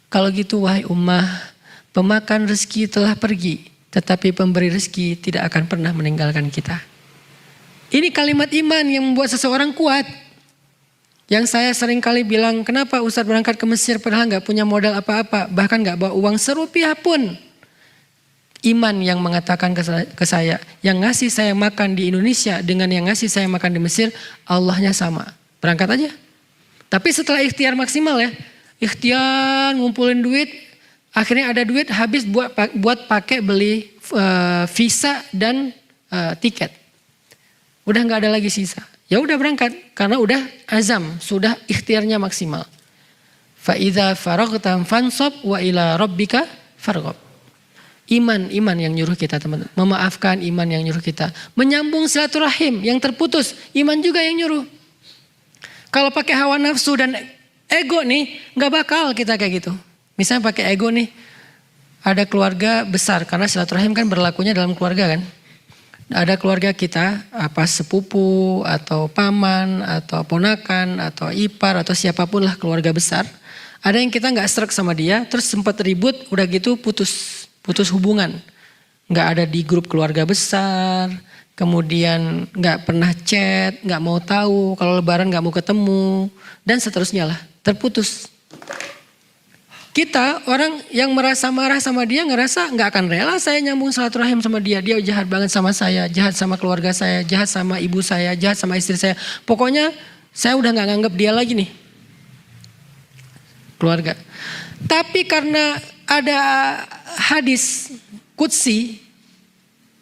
Kalau gitu wahai ummah, pemakan rezeki telah pergi, tetapi pemberi rezeki tidak akan pernah meninggalkan kita. Ini kalimat iman yang membuat seseorang kuat. Yang saya sering kali bilang, kenapa Ustadz berangkat ke Mesir padahal gak punya modal apa-apa, bahkan gak bawa uang serupiah pun. Iman yang mengatakan ke saya, yang ngasih saya makan di Indonesia dengan yang ngasih saya makan di Mesir, Allahnya sama. Berangkat aja. Tapi setelah ikhtiar maksimal ya, ikhtiar ngumpulin duit, akhirnya ada duit habis buat pakai beli visa dan tiket. Udah nggak ada lagi sisa. Ya udah berangkat karena udah azam, sudah ikhtiarnya maksimal. Fa idza faraghta fansab wa ila rabbika farghab. Iman yang nyuruh kita teman-teman. Memaafkan, iman yang nyuruh kita. Menyambung silaturahim yang terputus, iman juga yang nyuruh. Kalau pakai hawa nafsu dan ego nih, gak bakal kita kayak gitu. Misalnya pakai ego nih, ada keluarga besar, karena silaturahim kan berlakunya dalam keluarga kan. Ada keluarga kita, apa sepupu, atau paman, atau ponakan, atau ipar, atau siapapun lah keluarga besar. Ada yang kita gak srek sama dia, terus sempat ribut, udah gitu putus hubungan, nggak ada di grup keluarga besar, kemudian nggak pernah chat, nggak mau tahu, kalau lebaran nggak mau ketemu, dan seterusnya lah, terputus. Kita orang yang merasa marah sama dia ngerasa nggak akan rela saya nyambung silaturahim sama dia, dia jahat banget sama saya, jahat sama keluarga saya, jahat sama ibu saya, jahat sama istri saya, pokoknya saya udah nggak nganggap dia lagi nih, keluarga. Tapi karena ada hadis qudsi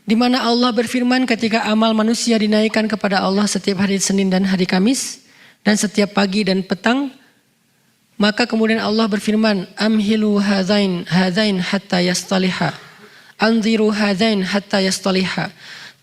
di mana Allah berfirman ketika amal manusia dinaikkan kepada Allah setiap hari Senin dan hari Kamis dan setiap pagi dan petang, maka kemudian Allah berfirman, amhilu hadzain hatta yastaliha, anziru hadzain hatta yastaliha.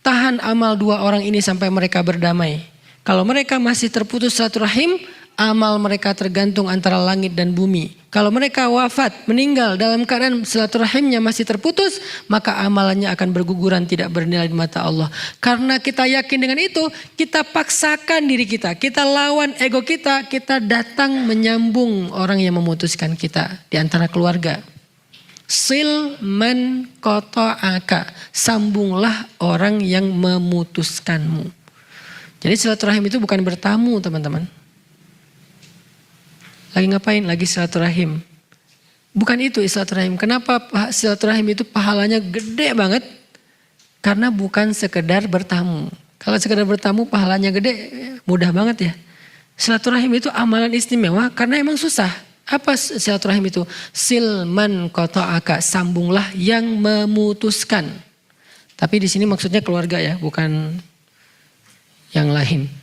Tahan amal 2 orang ini sampai mereka berdamai. Kalau mereka masih terputus silaturahim, amal mereka tergantung antara langit dan bumi. Kalau mereka wafat, meninggal dalam keadaan silaturahimnya masih terputus, maka amalannya akan berguguran, tidak bernilai di mata Allah. Karena kita yakin dengan itu, kita paksakan diri kita, kita lawan ego kita datang menyambung orang yang memutuskan kita di antara keluarga. Sil man qata'aka, sambunglah orang yang memutuskanmu. Jadi silaturahim itu bukan bertamu teman-teman. Lagi ngapain? Lagi silaturahim. Bukan itu silaturahim. Kenapa silaturahim itu pahalanya gede banget? Karena bukan sekedar bertamu. Kalau sekedar bertamu pahalanya gede, mudah banget ya. Silaturahim itu amalan istimewa karena emang susah. Apa silaturahim itu? Silman qata'aka, sambunglah yang memutuskan. Tapi di sini maksudnya keluarga ya, bukan yang lain.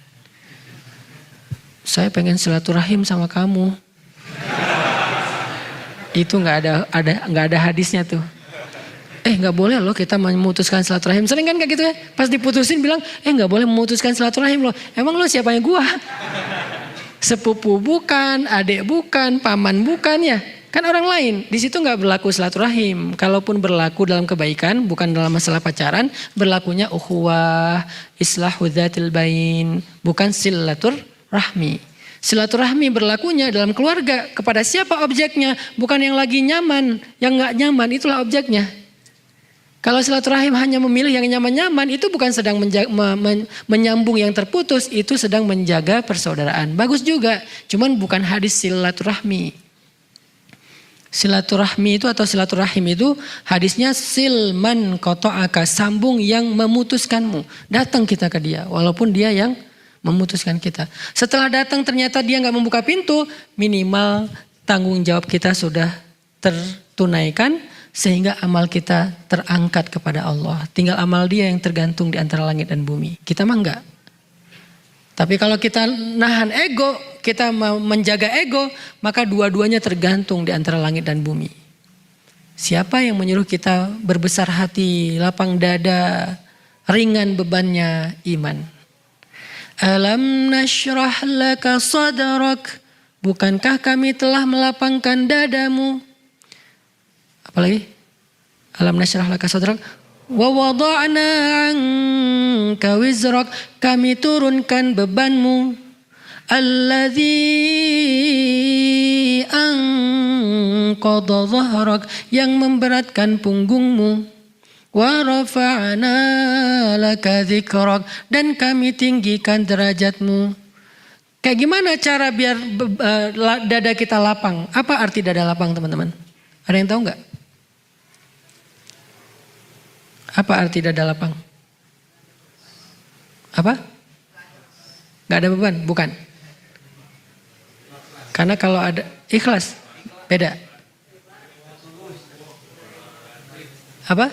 Saya pengen silaturahim sama kamu. Itu nggak ada hadisnya tuh. Nggak boleh loh kita memutuskan silaturahim. Sering kan kayak gitu ya. Pas diputusin bilang, nggak boleh memutuskan silaturahim loh. Emang lo siapanya gua? Sepupu bukan, adik bukan, paman bukan ya. Kan orang lain. Di situ nggak berlaku silaturahim. Kalaupun berlaku dalam kebaikan, bukan dalam masalah pacaran, berlakunya ukhuwah, islahu dzatil bain, bukan silaturahmi. Silaturahmi berlakunya dalam keluarga. Kepada siapa objeknya? Bukan yang lagi nyaman, yang nggak nyaman itulah objeknya. Kalau silaturahim hanya memilih yang nyaman-nyaman, itu bukan sedang menyambung yang terputus, itu sedang menjaga persaudaraan. Bagus juga, cuman bukan hadis silaturahmi. Silaturahmi itu atau silaturahim itu hadisnya silman qata'aka, sambung yang memutuskanmu. Datang kita ke dia, walaupun dia yang memutuskan kita. Setelah datang ternyata dia nggak membuka pintu, minimal tanggung jawab kita sudah tertunaikan. Sehingga amal kita terangkat kepada Allah. Tinggal amal dia yang tergantung di antara langit dan bumi. Kita mah enggak. Tapi kalau kita nahan ego, kita mau menjaga ego, maka dua-duanya tergantung di antara langit dan bumi. Siapa yang menyuruh kita berbesar hati, lapang dada, ringan bebannya iman. Alam nashrah laka sadrak. Bukankah kami telah melapangkan dadamu? Apalagi? Alam nashrah laka sadrak wa wada'na 'anka wizrak, kami turunkan bebanmu. Alladzi anqadha dhahrak, yang memberatkan punggungmu. Wa rafa'na laka dzikrak, dan kami tinggikan derajatmu. Kayak gimana cara biar dada kita lapang? Apa arti dada lapang, teman-teman? Ada yang tahu nggak? Apa arti dada lapang? Apa? Gak ada beban? Bukan. Karena kalau ada ikhlas, beda. Apa?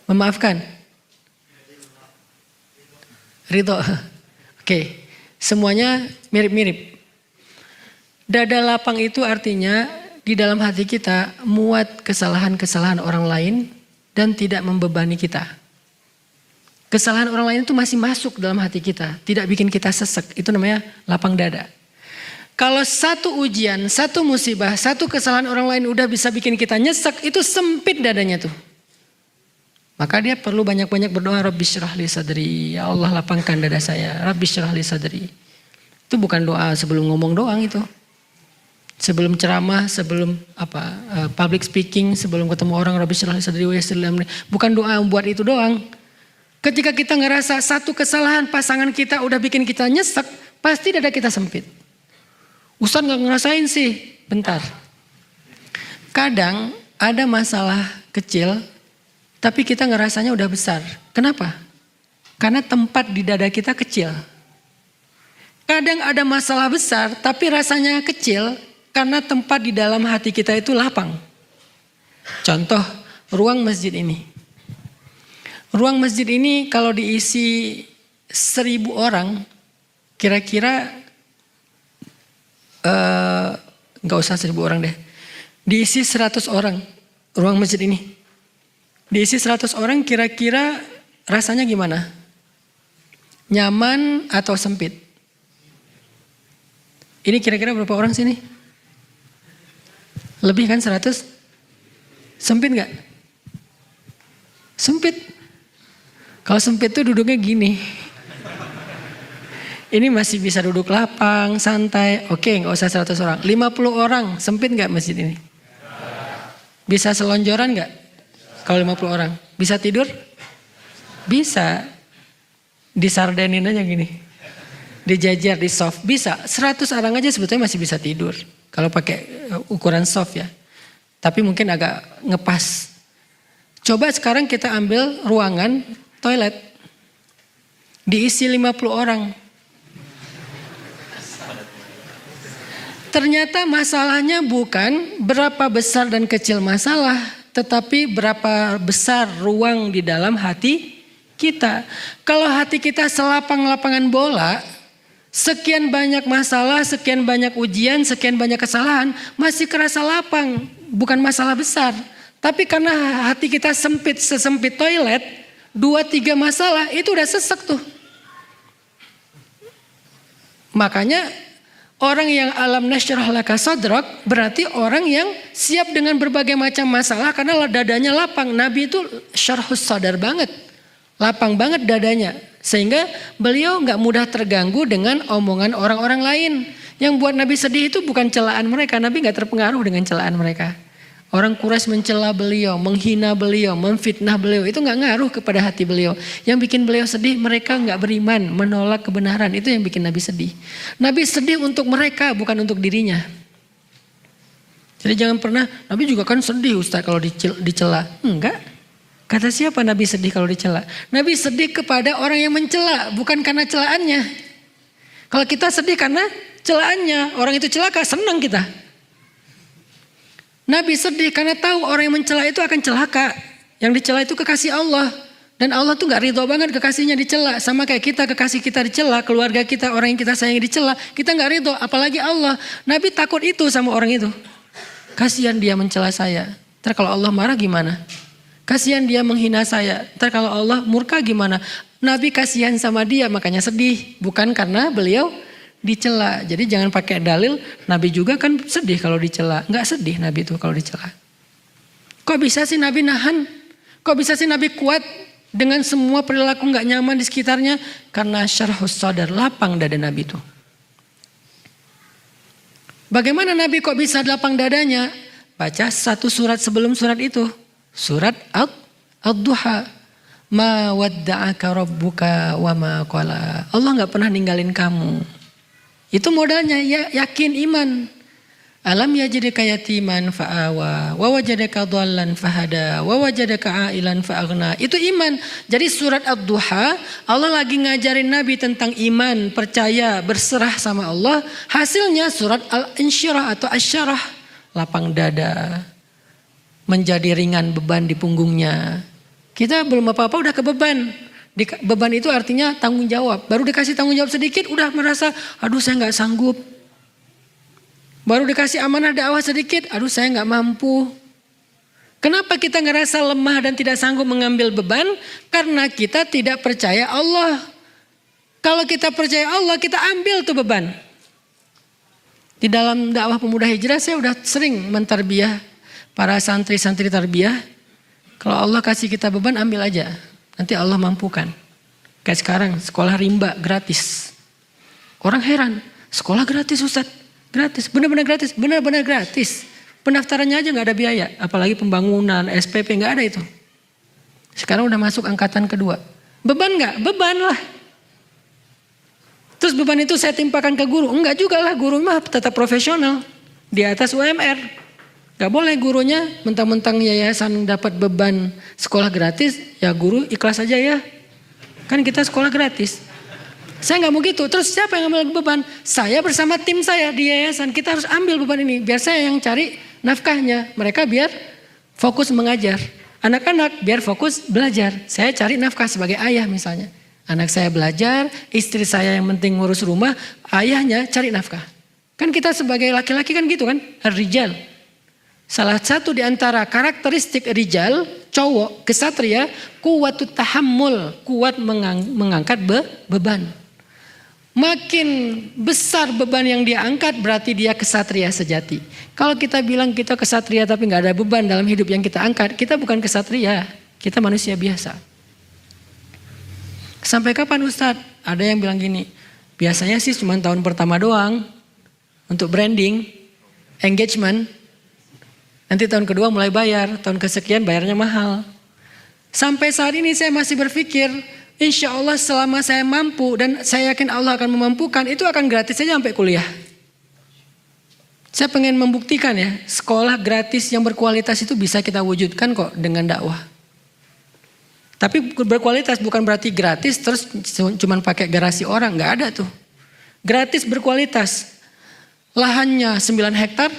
Memaafkan. Ridho. Oke, semuanya mirip-mirip. Dada lapang itu artinya di dalam hati kita muat kesalahan-kesalahan orang lain dan tidak membebani kita. Kesalahan orang lain itu masih masuk dalam hati kita, tidak bikin kita sesek. Itu namanya lapang dada. Kalau satu ujian, satu musibah, satu kesalahan orang lain udah bisa bikin kita nyesek, itu sempit dadanya tuh. Maka dia perlu banyak-banyak berdoa, Rabbi syrah li sadri, ya Allah lapangkan dada saya, Rabbi syrah li sadri. Itu bukan doa sebelum ngomong doang itu. Sebelum ceramah, sebelum public speaking, sebelum ketemu orang, Rabbi syrah li sadri wa yassir li amri. Bukan doa buat itu doang. Ketika kita ngerasa satu kesalahan pasangan kita udah bikin kita nyesek, pasti dada kita sempit. Ustaz gak ngerasain sih, bentar. Kadang ada masalah kecil, tapi kita ngerasanya udah besar. Kenapa? Karena tempat di dada kita kecil. Kadang ada masalah besar, tapi rasanya kecil, karena tempat di dalam hati kita itu lapang. Contoh, ruang masjid ini. Ruang masjid ini kalau diisi 1000 orang, kira-kira gak usah 1000 orang deh. Diisi 100 orang ruang masjid ini. Diisi 100 orang kira-kira rasanya gimana? Nyaman atau sempit? Ini kira-kira berapa orang sini? Lebih kan 100? Sempit gak? Sempit. Kalau sempit tuh duduknya gini. Ini masih bisa duduk lapang, santai. Oke, gak usah 100 orang. 50 orang, sempit gak masjid ini? Bisa selonjoran gak? Kalau 50 orang. Bisa tidur? Bisa. Disardenin aja gini. Dijajar, di soft. Bisa. 100 orang aja sebetulnya masih bisa tidur. Kalau pakai ukuran soft ya. Tapi mungkin agak ngepas. Coba sekarang kita ambil ruangan toilet. Diisi 50 orang. Ternyata masalahnya bukan berapa besar dan kecil masalah, tetapi berapa besar ruang di dalam hati kita. Kalau hati kita selapang-lapangan bola, sekian banyak masalah, sekian banyak ujian, sekian banyak kesalahan, masih kerasa lapang, bukan masalah besar. Tapi karena hati kita sempit, sesempit toilet, 2-3 masalah itu udah sesek tuh. Makanya orang yang alam nasyrah laka sadrak berarti orang yang siap dengan berbagai macam masalah karena dadanya lapang. Nabi itu syarhus sadar banget, lapang banget dadanya. Sehingga beliau gak mudah terganggu dengan omongan orang-orang lain. Yang buat Nabi sedih itu bukan celaan mereka, Nabi gak terpengaruh dengan celaan mereka. Orang Quraisy mencela beliau, menghina beliau, memfitnah beliau. Itu nggak ngaruh kepada hati beliau. Yang bikin beliau sedih, mereka nggak beriman, menolak kebenaran. Itu yang bikin Nabi sedih. Nabi sedih untuk mereka, bukan untuk dirinya. Jadi jangan pernah, Nabi juga kan sedih Ustaz kalau dicela. Enggak. Kata siapa Nabi sedih kalau dicela? Nabi sedih kepada orang yang mencela, bukan karena celaannya. Kalau kita sedih karena celaannya, orang itu celaka, senang kita. Nabi sedih karena tahu orang yang mencela itu akan celaka. Yang dicela itu kekasih Allah. Dan Allah tuh gak ridho banget kekasihnya dicela. Sama kayak kita, kekasih kita dicela, keluarga kita, orang yang kita sayangi dicela. Kita gak ridho, apalagi Allah. Nabi takut itu sama orang itu. Kasihan dia mencela saya. Ntar kalau Allah marah gimana? Kasihan dia menghina saya. Ntar kalau Allah murka gimana? Nabi kasihan sama dia makanya sedih. Bukan karena beliau dicela. Jadi jangan pakai dalil Nabi juga kan sedih kalau dicela. Enggak sedih Nabi itu kalau dicela. Kok bisa sih Nabi nahan? Kok bisa sih Nabi kuat dengan semua perilaku enggak nyaman di sekitarnya? Karena syarhus sadar, lapang dada Nabi itu. Bagaimana Nabi kok bisa lapang dadanya? Baca satu surat sebelum surat itu. Surat Ad-Duha. Ma wadda'aka rabbuka wa ma qala. Allah enggak pernah ninggalin kamu. Itu modalnya, ya, yakin iman. Alam yajidka yatiman fa'awa, wa wajadaka dhallan fahada, wa wajadaka ailan fa'aghna. Itu iman. Jadi surat Ad-Duha, Allah lagi ngajarin Nabi tentang iman, percaya, berserah sama Allah. Hasilnya surat Al-Insyirah atau Asyarah, lapang dada, menjadi ringan beban di punggungnya. Kita belum apa-apa udah kebeban. Beban itu artinya tanggung jawab. Baru dikasih tanggung jawab sedikit udah merasa aduh saya gak sanggup. Baru dikasih amanah dakwah sedikit, aduh saya gak mampu. Kenapa kita ngerasa lemah dan tidak sanggup mengambil beban? Karena kita tidak percaya Allah. Kalau kita percaya Allah kita ambil tuh beban. Di dalam dakwah pemuda hijrah saya udah sering mentarbiyah para santri-santri tarbiyah. Kalau Allah kasih kita beban ambil aja. Nanti Allah mampukan. Kayak sekarang sekolah rimba gratis. Orang heran, sekolah gratis Ustaz. Gratis, benar-benar gratis, benar-benar gratis. Pendaftarannya aja gak ada biaya. Apalagi pembangunan, SPP gak ada itu. Sekarang udah masuk angkatan kedua. Beban gak? Beban lah. Terus beban itu saya timpakan ke guru. Enggak juga lah, guru mah tetap profesional. Di atas UMR. Gak boleh gurunya mentang-mentang yayasan dapat beban sekolah gratis, ya guru ikhlas aja ya. Kan kita sekolah gratis. Saya gak mau gitu. Terus siapa yang ambil beban? Saya bersama tim saya di yayasan. Kita harus ambil beban ini. Biar saya yang cari nafkahnya. Mereka biar fokus mengajar. Anak-anak biar fokus belajar. Saya cari nafkah sebagai ayah misalnya. Anak saya belajar, istri saya yang penting ngurus rumah, ayahnya cari nafkah. Kan kita sebagai laki-laki kan gitu kan? Ar-rijal. Salah satu di antara karakteristik rijal, cowok, kesatria, kuwatut tahammul, kuat mengangkat beban. Makin besar beban yang dia angkat berarti dia kesatria sejati. Kalau kita bilang kita kesatria tapi gak ada beban dalam hidup yang kita angkat, kita bukan kesatria, kita manusia biasa. Sampai kapan Ustadz? Ada yang bilang gini, biasanya sih cuma tahun pertama doang untuk branding, engagement. Nanti tahun kedua mulai bayar, tahun kesekian bayarnya mahal. Sampai saat ini saya masih berpikir, insya Allah selama saya mampu dan saya yakin Allah akan memampukan, itu akan gratis saja sampai kuliah. Saya pengen membuktikan ya, sekolah gratis yang berkualitas itu bisa kita wujudkan kok dengan dakwah. Tapi berkualitas bukan berarti gratis terus cuma pakai garasi orang, nggak ada tuh. Gratis berkualitas, lahannya 9 hektar.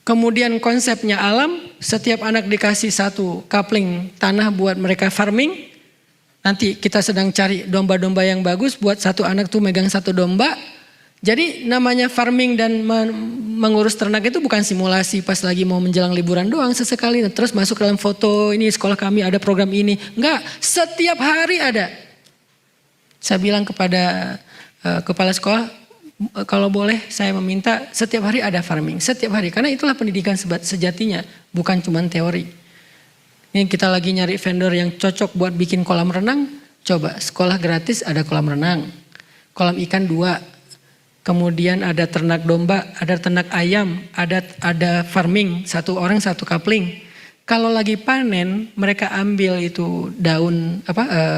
Kemudian konsepnya alam, setiap anak dikasih satu kapling tanah buat mereka farming. Nanti kita sedang cari domba-domba yang bagus buat satu anak tuh megang satu domba. Jadi namanya farming dan mengurus ternak itu bukan simulasi pas lagi mau menjelang liburan doang sesekali. Terus masuk dalam foto, ini sekolah kami ada program ini. Enggak, setiap hari ada. Saya bilang kepada kepala sekolah, kalau boleh saya meminta setiap hari ada farming, setiap hari. Karena itulah pendidikan sejatinya, bukan cuma teori. Ini kita lagi nyari vendor yang cocok buat bikin kolam renang. Coba sekolah gratis ada kolam renang, kolam ikan 2. kemudian ada ternak domba, ada ternak ayam, ada farming, satu orang satu kapling. Kalau lagi panen, mereka ambil itu daun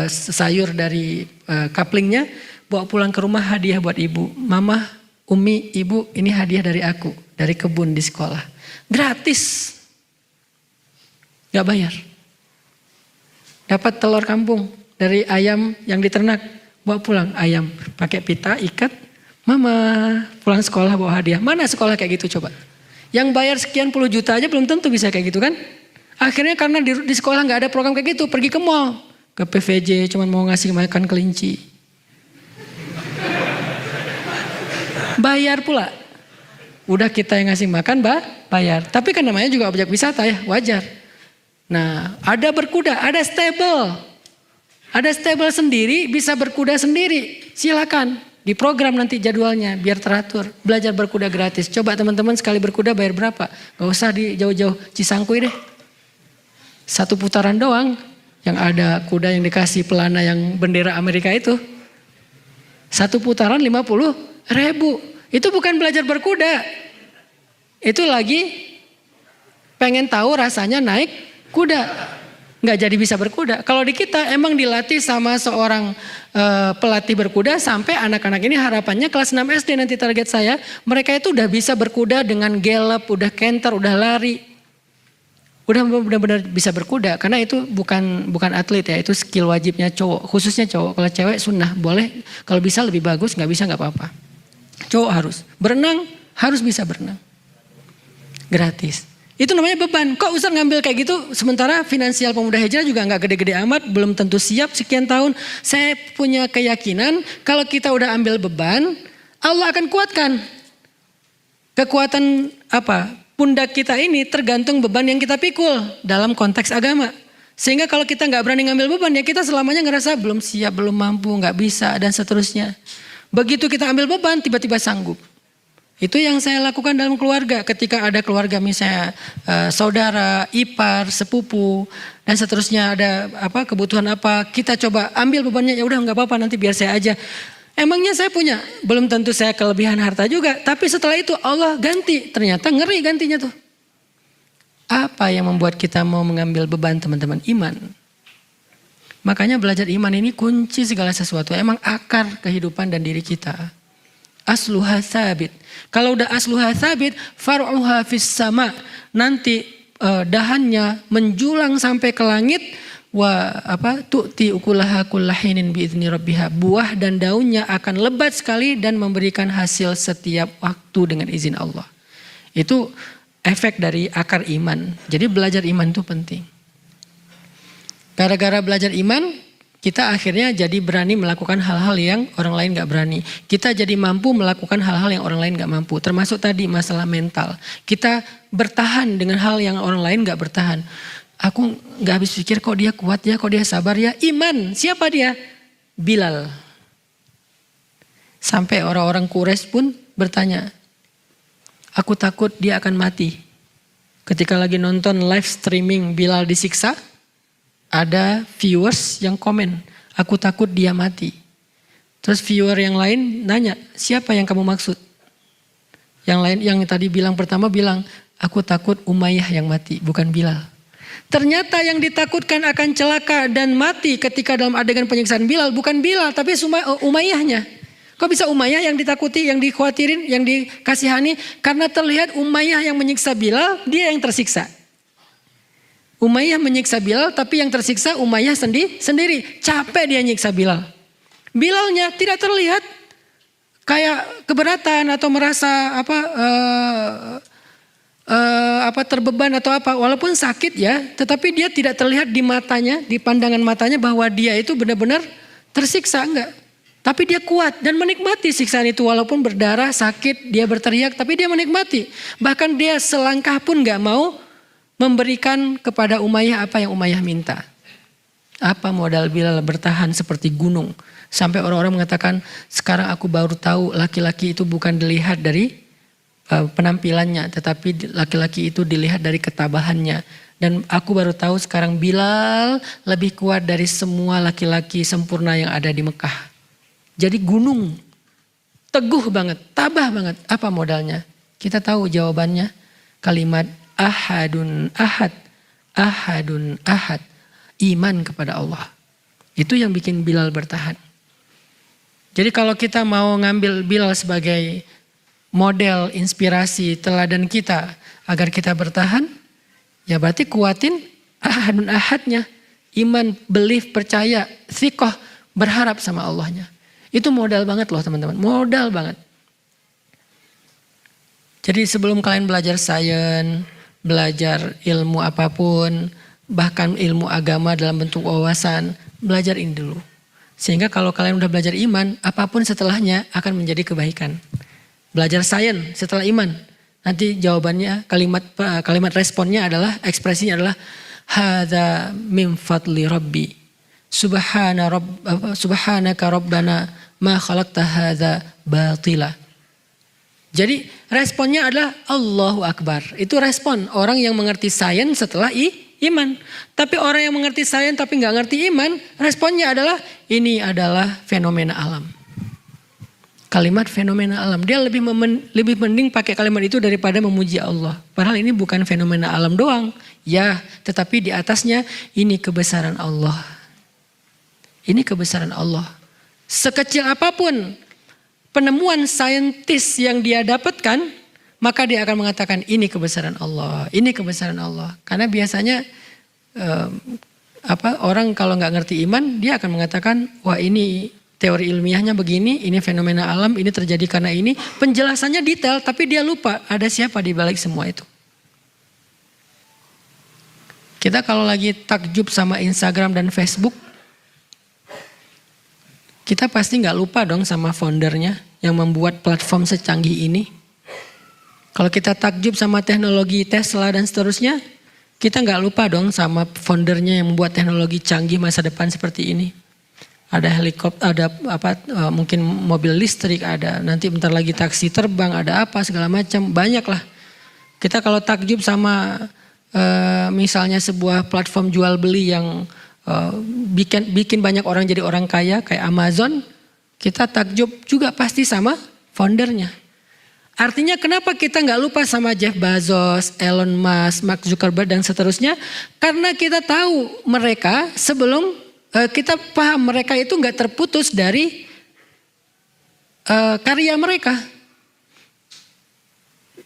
sayur dari kaplingnya, bawa pulang ke rumah hadiah buat ibu. Mama, Umi, ibu, ini hadiah dari aku, dari kebun di sekolah. Gratis. Gak bayar. Dapat telur kampung dari ayam yang diternak, bawa pulang ayam, pakai pita, ikat, mama pulang sekolah bawa hadiah. Mana sekolah kayak gitu coba? Yang bayar sekian puluh juta aja belum tentu bisa kayak gitu kan? Akhirnya karena di sekolah nggak ada program kayak gitu, pergi ke mall, ke PVJ, cuman mau ngasih makan kelinci. Bayar pula. Udah kita yang ngasih makan, bayar. Tapi kan namanya juga objek wisata ya, wajar. Nah, ada berkuda, ada stable. Ada stable sendiri, bisa berkuda sendiri. Silakan, diprogram nanti jadwalnya biar teratur. Belajar berkuda gratis. Coba teman-teman sekali berkuda bayar berapa? Gak usah di jauh-jauh Cisangkuy deh. Satu putaran doang. Yang ada kuda yang dikasih pelana yang bendera Amerika itu. Satu putaran 50.000. Itu bukan belajar berkuda. Itu lagi pengen tahu rasanya naik kuda. Nggak jadi bisa berkuda. Kalau di kita emang dilatih sama seorang pelatih berkuda sampai anak-anak ini harapannya kelas 6 SD nanti target saya. Mereka itu udah bisa berkuda dengan gallop, udah canter, udah lari. Udah benar-benar bisa berkuda. Karena itu bukan atlet ya, itu skill wajibnya cowok. Khususnya cowok. Kalau cewek sunnah boleh, kalau bisa lebih bagus, nggak bisa nggak apa-apa. Cowok harus. Berenang harus bisa berenang. Gratis. Itu namanya beban. Kok Ustaz ngambil kayak gitu sementara finansial pemuda hijrah juga nggak gede-gede amat, belum tentu siap sekian tahun. Saya punya keyakinan kalau kita udah ambil beban, Allah akan kuatkan. Kekuatan pundak kita ini tergantung beban yang kita pikul dalam konteks agama. Sehingga kalau kita nggak berani ngambil beban ya kita selamanya ngerasa belum siap, belum mampu, nggak bisa dan seterusnya. Begitu kita ambil beban tiba-tiba sanggup. Itu yang saya lakukan dalam keluarga. Ketika ada keluarga misalnya saudara, ipar, sepupu dan seterusnya ada kebutuhan apa, kita coba ambil bebannya, ya udah nggak apa-apa nanti biar saya aja. Emangnya saya punya, belum tentu saya kelebihan harta juga, tapi setelah itu Allah ganti, ternyata ngeri gantinya tuh. Apa yang membuat kita mau mengambil beban teman-teman? Iman. Makanya belajar iman ini kunci segala sesuatu, emang akar kehidupan dan diri kita. Asluha sabit. Kalau udah asluha sabit, far'uha fis sama. Nanti dahannya menjulang sampai ke langit. Tu'ti ukulaha kullahinin biizni rabbiha. Buah dan daunnya akan lebat sekali dan memberikan hasil setiap waktu dengan izin Allah. Itu efek dari akar iman. Jadi belajar iman itu penting. Gara-gara belajar iman, kita akhirnya jadi berani melakukan hal-hal yang orang lain gak berani. Kita jadi mampu melakukan hal-hal yang orang lain gak mampu. Termasuk tadi masalah mental. Kita bertahan dengan hal yang orang lain gak bertahan. Aku gak habis pikir kok dia kuat ya, kok dia sabar ya. Iman, siapa dia? Bilal. Sampai orang-orang Quraisy pun bertanya, aku takut dia akan mati. Ketika lagi nonton live streaming Bilal disiksa, ada viewers yang komen, aku takut dia mati. Terus viewer yang lain nanya, siapa yang kamu maksud? Yang lain yang tadi pertama bilang, aku takut Umayyah yang mati, bukan Bilal. Ternyata yang ditakutkan akan celaka dan mati ketika dalam adegan penyiksaan Bilal bukan Bilal tapi Umayyahnya. Kok bisa Umayyah yang ditakuti, yang dikhawatirin, yang dikasihani? Karena terlihat Umayyah yang menyiksa Bilal, dia yang tersiksa. Umayyah menyiksa Bilal tapi yang tersiksa Umayyah sendiri. Capek dia nyiksa Bilal. Bilalnya tidak terlihat kayak keberatan atau merasa terbeban atau apa. Walaupun sakit ya, tetapi dia tidak terlihat di matanya, di pandangan matanya bahwa dia itu benar-benar tersiksa, enggak. Tapi dia kuat dan menikmati siksaan itu walaupun berdarah, sakit, dia berteriak tapi dia menikmati. Bahkan dia selangkah pun enggak mau memberikan kepada Umayyah apa yang Umayyah minta. Apa modal Bilal bertahan seperti gunung. Sampai orang-orang mengatakan, sekarang aku baru tahu laki-laki itu bukan dilihat dari penampilannya. Tetapi laki-laki itu dilihat dari ketabahannya. Dan aku baru tahu sekarang Bilal lebih kuat dari semua laki-laki sempurna yang ada di Mekah. Jadi gunung. teguh banget, tabah banget. Apa modalnya? Kita tahu jawabannya. Kalimat ahadun ahad. Ahadun ahad. Iman kepada Allah. Itu yang bikin Bilal bertahan. Jadi kalau kita mau ngambil Bilal sebagai model, inspirasi, teladan kita agar kita bertahan, ya berarti kuatin ahadun ahadnya. Iman, belief, percaya, thiqah, berharap sama Allahnya. Itu modal banget loh teman-teman, modal banget. Jadi sebelum kalian belajar sains, belajar ilmu apapun, bahkan ilmu agama dalam bentuk wawasan, belajar ini dulu. Sehingga kalau kalian udah belajar iman, apapun setelahnya akan menjadi kebaikan. Belajar sains setelah iman, nanti jawabannya kalimat responnya adalah, ekspresinya adalah hadza min fadli rabbi. Subhanaka rabbana ma khalaqta hadza batila. Jadi responnya adalah Allahu Akbar. Itu respon orang yang mengerti sains setelah iman. Tapi orang yang mengerti sains tapi nggak ngerti iman, responnya adalah ini adalah fenomena alam. Kalimat fenomena alam. Dia lebih mending pakai kalimat itu daripada memuji Allah. Padahal ini bukan fenomena alam doang. Ya, tetapi di atasnya ini kebesaran Allah. Ini kebesaran Allah. Sekecil apapun penemuan saintis yang dia dapatkan, maka dia akan mengatakan ini kebesaran Allah, ini kebesaran Allah. Karena biasanya orang kalau nggak ngerti iman, dia akan mengatakan wah ini teori ilmiahnya begini, ini fenomena alam, ini terjadi karena ini. Penjelasannya detail, tapi dia lupa ada siapa di balik semua itu. Kita kalau lagi takjub sama Instagram dan Facebook, kita pasti nggak lupa dong sama foundernya yang membuat platform secanggih ini. Kalau kita takjub sama teknologi Tesla dan seterusnya, kita nggak lupa dong sama foundernya yang membuat teknologi canggih masa depan seperti ini. Ada helikopter, ada mungkin mobil listrik, ada nanti bentar lagi taksi terbang, ada apa segala macam, banyak lah. Kita kalau takjub sama misalnya sebuah platform jual beli yang bikin banyak orang jadi orang kaya kayak Amazon, kita takjub juga pasti sama foundernya. Artinya kenapa kita nggak lupa sama Jeff Bezos, Elon Musk, Mark Zuckerberg dan seterusnya? Karena kita tahu mereka sebelum kita paham mereka itu nggak terputus dari karya mereka.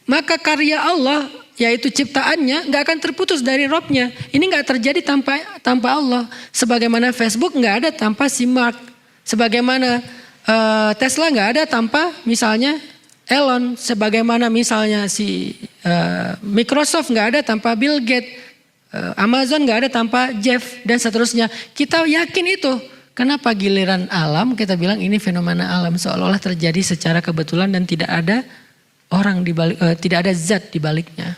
Maka karya Allah yaitu ciptaannya nggak akan terputus dari Robnya. Ini nggak terjadi tanpa Allah. Sebagaimana Facebook nggak ada tanpa si Mark. Sebagaimana Tesla nggak ada tanpa misalnya Elon. Sebagaimana misalnya si Microsoft nggak ada tanpa Bill Gates. Amazon nggak ada tanpa Jeff dan seterusnya. Kita yakin itu. Kenapa giliran alam kita bilang ini fenomena alam seolah-olah terjadi secara kebetulan dan tidak ada orang di balik, tidak ada zat di baliknya.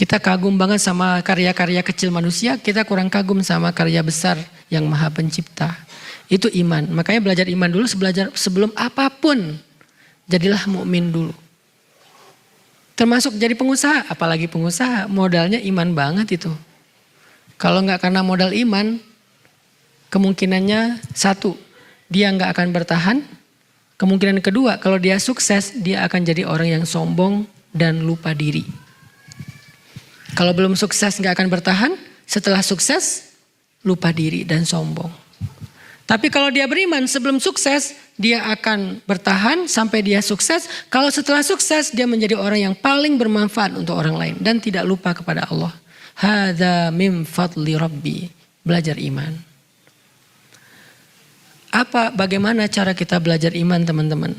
Kita kagum banget sama karya-karya kecil manusia, kita kurang kagum sama karya besar yang Maha Pencipta. Itu iman. Makanya belajar iman dulu sebelum apapun. Jadilah mukmin dulu. Termasuk jadi pengusaha, apalagi pengusaha, modalnya iman banget itu. Kalau nggak karena modal iman, kemungkinannya satu, dia nggak akan bertahan. Kemungkinan kedua, kalau dia sukses, dia akan jadi orang yang sombong dan lupa diri. Kalau belum sukses nggak akan bertahan, setelah sukses lupa diri dan sombong. Tapi kalau dia beriman sebelum sukses, dia akan bertahan sampai dia sukses. Kalau setelah sukses, dia menjadi orang yang paling bermanfaat untuk orang lain dan tidak lupa kepada Allah. Hadza min fadli rabbi. Belajar iman. Bagaimana cara kita belajar iman teman-teman?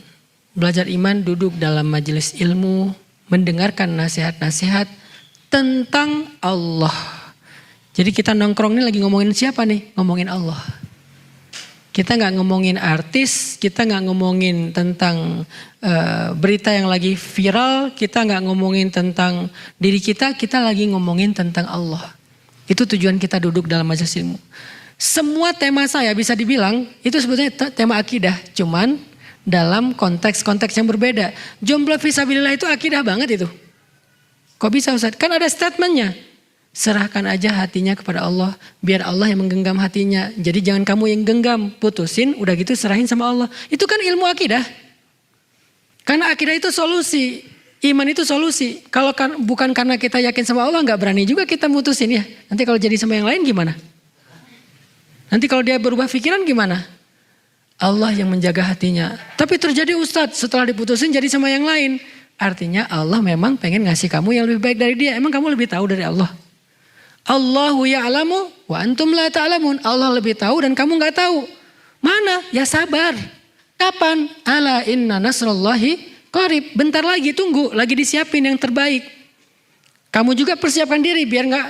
Belajar iman duduk dalam majelis ilmu, mendengarkan nasihat-nasihat tentang Allah. Jadi kita nongkrong ini lagi ngomongin siapa nih? Ngomongin Allah. Kita nggak ngomongin artis, kita nggak ngomongin tentang berita yang lagi viral, kita nggak ngomongin tentang diri kita lagi ngomongin tentang Allah. Itu tujuan kita duduk dalam majelis ilmu. Semua tema saya bisa dibilang itu sebetulnya tema akidah, cuman dalam konteks-konteks yang berbeda. Jomblo fisabilillah itu akidah banget itu. Kok bisa Ustaz? Kan ada statementnya. serahkan aja hatinya kepada Allah. Biar Allah yang menggenggam hatinya. Jadi jangan kamu yang genggam, putusin, udah gitu serahin sama Allah. Itu kan ilmu akidah. Karena akidah itu solusi. Iman itu solusi. Kalau bukan karena kita yakin sama Allah, nggak berani juga kita mutusin ya. Nanti kalau jadi sama yang lain gimana? Nanti kalau dia berubah pikiran gimana? Allah yang menjaga hatinya. Tapi terjadi Ustadz, setelah diputusin jadi sama yang lain. Artinya Allah memang pengen ngasih kamu yang lebih baik dari dia. Emang kamu lebih tahu dari Allah? Allahu ya'lamu wa antum la ta'lamun. Allah lebih tahu dan kamu nggak tahu. Mana? Ya sabar. Kapan? Ala inna nasrullahi qarib, bentar lagi, tunggu, lagi disiapin yang terbaik. Kamu juga persiapkan diri biar nggak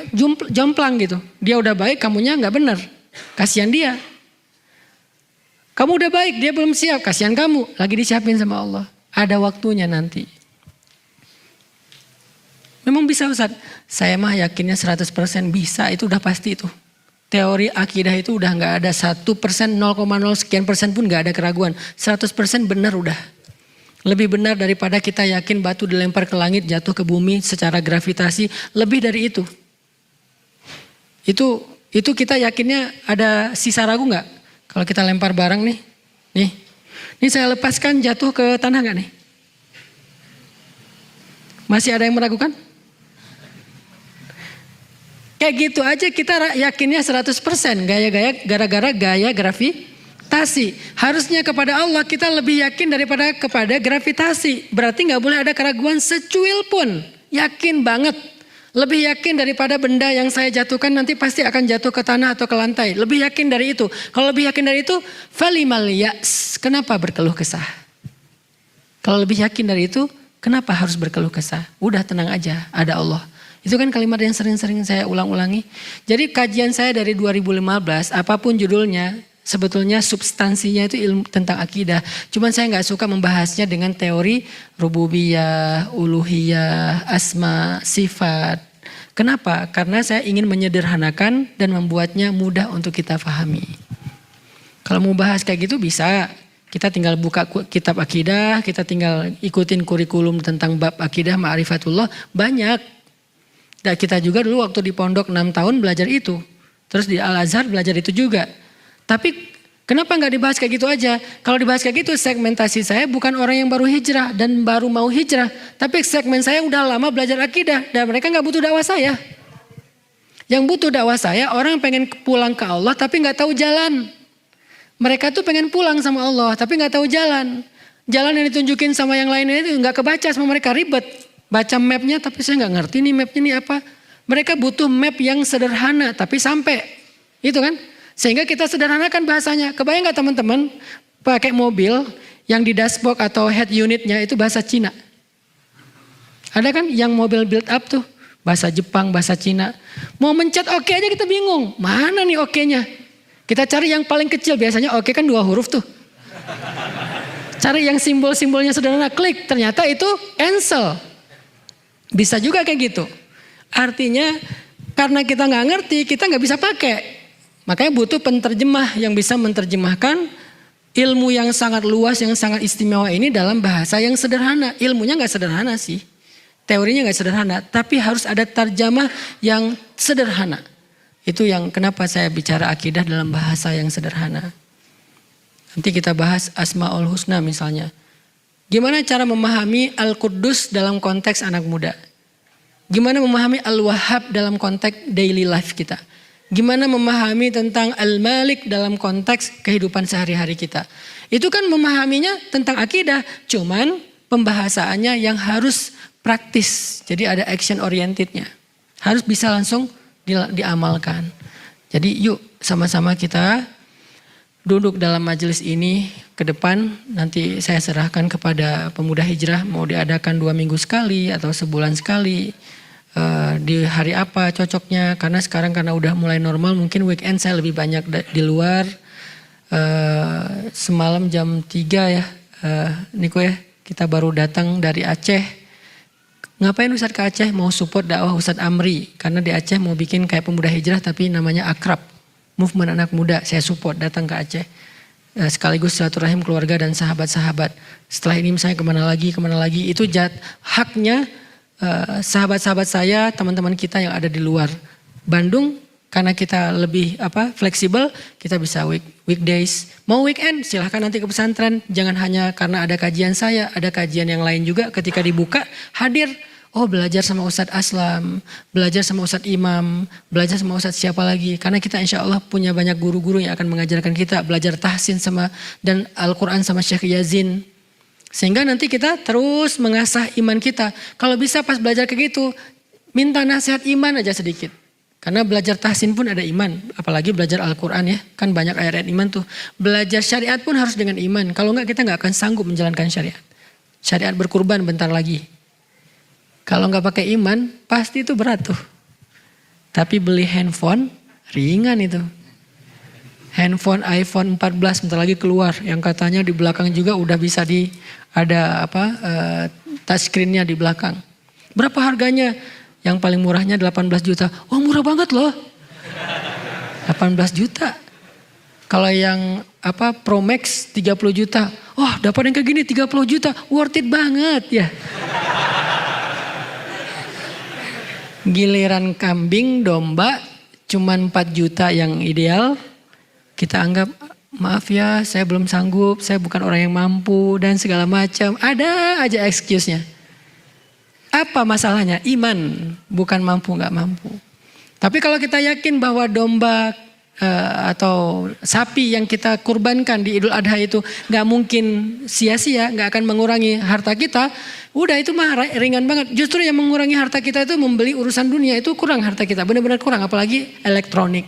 jomplang gitu. Dia udah baik, kamunya nggak benar. Kasihan dia. Kamu udah baik, dia belum siap, kasihan kamu. Lagi disiapin sama Allah. Ada waktunya nanti. Memang bisa Ustaz. Saya mah yakinnya 100% bisa, itu udah pasti itu. Teori akidah itu udah nggak ada 1%, 0,0 sekian persen pun nggak ada keraguan. 100% benar udah. Lebih benar daripada kita yakin batu dilempar ke langit jatuh ke bumi secara gravitasi, lebih dari itu. Itu kita yakinnya ada sisa ragu nggak? Kalau kita lempar barang nih, ini saya lepaskan jatuh ke tanah nggak nih? Masih ada yang meragukan? Kayak gitu aja kita yakinnya 100%, gara-gara gaya gravitasi. Harusnya kepada Allah kita lebih yakin daripada kepada gravitasi. Berarti nggak boleh ada keraguan secuil pun. Yakin banget. Lebih yakin daripada benda yang saya jatuhkan nanti pasti akan jatuh ke tanah atau ke lantai. Lebih yakin dari itu. Kalau lebih yakin dari itu, falimal ya's. Kenapa berkeluh kesah? Kalau lebih yakin dari itu, kenapa harus berkeluh kesah? Udah tenang aja, ada Allah. Itu kan kalimat yang sering-sering saya ulang-ulangi. Jadi kajian saya dari 2015, apapun judulnya, sebetulnya substansinya itu ilmu tentang akidah. Cuman saya nggak suka membahasnya dengan teori rububiyah, uluhiyah, asma, sifat. Kenapa? Karena saya ingin menyederhanakan dan membuatnya mudah untuk kita pahami. Kalau mau bahas kayak gitu bisa. Kita tinggal buka kitab akidah, kita tinggal ikutin kurikulum tentang bab akidah, ma'rifatullah, banyak. Dan kita juga dulu waktu di pondok 6 tahun belajar itu. Terus di Al-Azhar belajar itu juga. Tapi kenapa nggak dibahas kayak gitu aja? Kalau dibahas kayak gitu, segmentasi saya bukan orang yang baru hijrah dan baru mau hijrah. Tapi segmen saya udah lama belajar akidah dan mereka nggak butuh dakwah saya. Yang butuh dakwah saya orang yang pengen pulang ke Allah tapi nggak tahu jalan. Mereka tuh pengen pulang sama Allah tapi nggak tahu jalan. Jalan yang ditunjukin sama yang lainnya itu nggak kebaca sama mereka, ribet. Baca mapnya tapi saya nggak ngerti nih mapnya nih apa. Mereka butuh map yang sederhana tapi sampai. Itu kan. Sehingga kita sederhanakan bahasanya. Kebayang gak teman-teman pakai mobil yang di dashboard atau head unitnya itu bahasa Cina. Ada kan yang mobil build up tuh. Bahasa Jepang, bahasa Cina. Mau mencet oke aja kita bingung. Mana nih oke-nya? Kita cari yang paling kecil. Biasanya oke kan 2 huruf tuh. Cari yang simbol-simbolnya sederhana. Klik. Ternyata itu cancel. Bisa juga kayak gitu. Artinya karena kita nggak ngerti kita nggak bisa pakai. Makanya butuh penterjemah yang bisa menerjemahkan ilmu yang sangat luas, yang sangat istimewa ini dalam bahasa yang sederhana. Ilmunya nggak sederhana sih. Teorinya nggak sederhana. Tapi harus ada terjemah yang sederhana. Itu yang kenapa saya bicara akidah dalam bahasa yang sederhana. Nanti kita bahas Asmaul Husna misalnya. Gimana cara memahami Al-Quddus dalam konteks anak muda? Gimana memahami Al-Wahhab dalam konteks daily life kita? Gimana memahami tentang Al-Malik dalam konteks kehidupan sehari-hari kita? Itu kan memahaminya tentang akidah, cuman pembahasannya yang harus praktis. Jadi ada action orientednya. Harus bisa langsung diamalkan. Jadi yuk sama-sama kita duduk dalam majelis ini ke depan, nanti saya serahkan kepada pemuda hijrah mau diadakan 2 minggu sekali atau sebulan sekali, di hari apa cocoknya, karena sekarang karena udah mulai normal mungkin weekend saya lebih banyak di luar. Semalam jam 3 ya Niko ya, kita baru datang dari Aceh. Ngapain Ustadz ke Aceh? Mau support dakwah Ustadz Amri, karena di Aceh mau bikin kayak pemuda hijrah tapi namanya Akrab, movement anak muda. Saya support datang ke Aceh. Sekaligus silaturahim keluarga dan sahabat-sahabat. Setelah ini misalnya kemana lagi, itu haknya sahabat-sahabat saya, teman-teman kita yang ada di luar. Bandung karena kita lebih fleksibel, kita bisa weekdays. Mau weekend silahkan nanti ke pesantren. Jangan hanya karena ada kajian saya, ada kajian yang lain juga ketika dibuka hadir. Oh belajar sama Ustadz Aslam, belajar sama Ustadz Imam, belajar sama Ustadz siapa lagi. Karena kita insya Allah punya banyak guru-guru yang akan mengajarkan kita. Belajar tahsin dan Al-Quran sama Syekh Yazin. Sehingga nanti kita terus mengasah iman kita. Kalau bisa pas belajar kayak gitu, minta nasihat iman aja sedikit. Karena belajar tahsin pun ada iman. Apalagi belajar Al-Quran ya. Kan banyak ayat-ayat iman tuh. Belajar syariat pun harus dengan iman. Kalau enggak kita enggak akan sanggup menjalankan syariat. Syariat berkurban bentar lagi. Kalau nggak pakai iman, pasti itu berat tuh. Tapi beli handphone, ringan itu. Handphone iPhone 14 bentar lagi keluar. Yang katanya di belakang juga udah bisa ada touchscreen-nya di belakang. Berapa harganya? Yang paling murahnya 18 juta. Oh murah banget loh. 18 juta. Kalau yang Pro Max 30 juta. Oh dapat yang kayak gini 30 juta. Worth it banget ya. Giliran kambing, domba cuman 4 juta yang ideal. Kita anggap maaf ya saya belum sanggup, saya bukan orang yang mampu dan segala macam. Ada aja excuse-nya. Apa masalahnya? Iman, bukan mampu gak mampu. Tapi kalau kita yakin bahwa domba atau sapi yang kita kurbankan di Idul Adha itu gak mungkin sia-sia, gak akan mengurangi harta kita. Udah itu mah ringan banget. Justru yang mengurangi harta kita itu membeli urusan dunia itu kurang harta kita. Benar-benar kurang apalagi elektronik.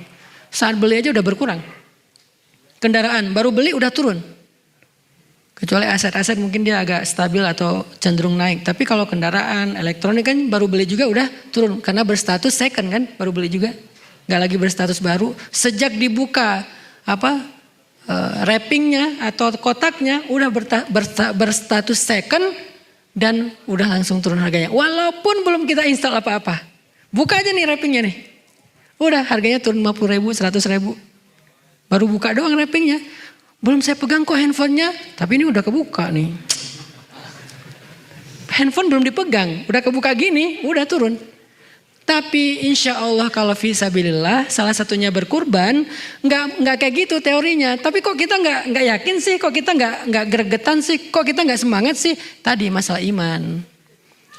Saat beli aja udah berkurang. Kendaraan baru beli udah turun. Kecuali aset-aset mungkin dia agak stabil atau cenderung naik. Tapi kalau kendaraan elektronik kan baru beli juga udah turun. Karena berstatus second kan baru beli juga. Gak lagi berstatus baru. Sejak dibuka wrappingnya atau kotaknya udah berstatus second dan udah langsung turun harganya. Walaupun belum kita install apa-apa. Buka aja nih wrappingnya nih. Udah harganya turun 50 ribu, 100 ribu. Baru buka doang wrappingnya. Belum saya pegang kok handphonenya. Tapi ini udah kebuka nih. Handphone belum dipegang. Udah kebuka gini, udah turun. Tapi insya Allah kalau fisabilillah salah satunya berkurban, nggak kayak gitu teorinya. Tapi kok kita nggak yakin sih, kok kita nggak gregetan sih, kok kita nggak semangat sih? Tadi masalah iman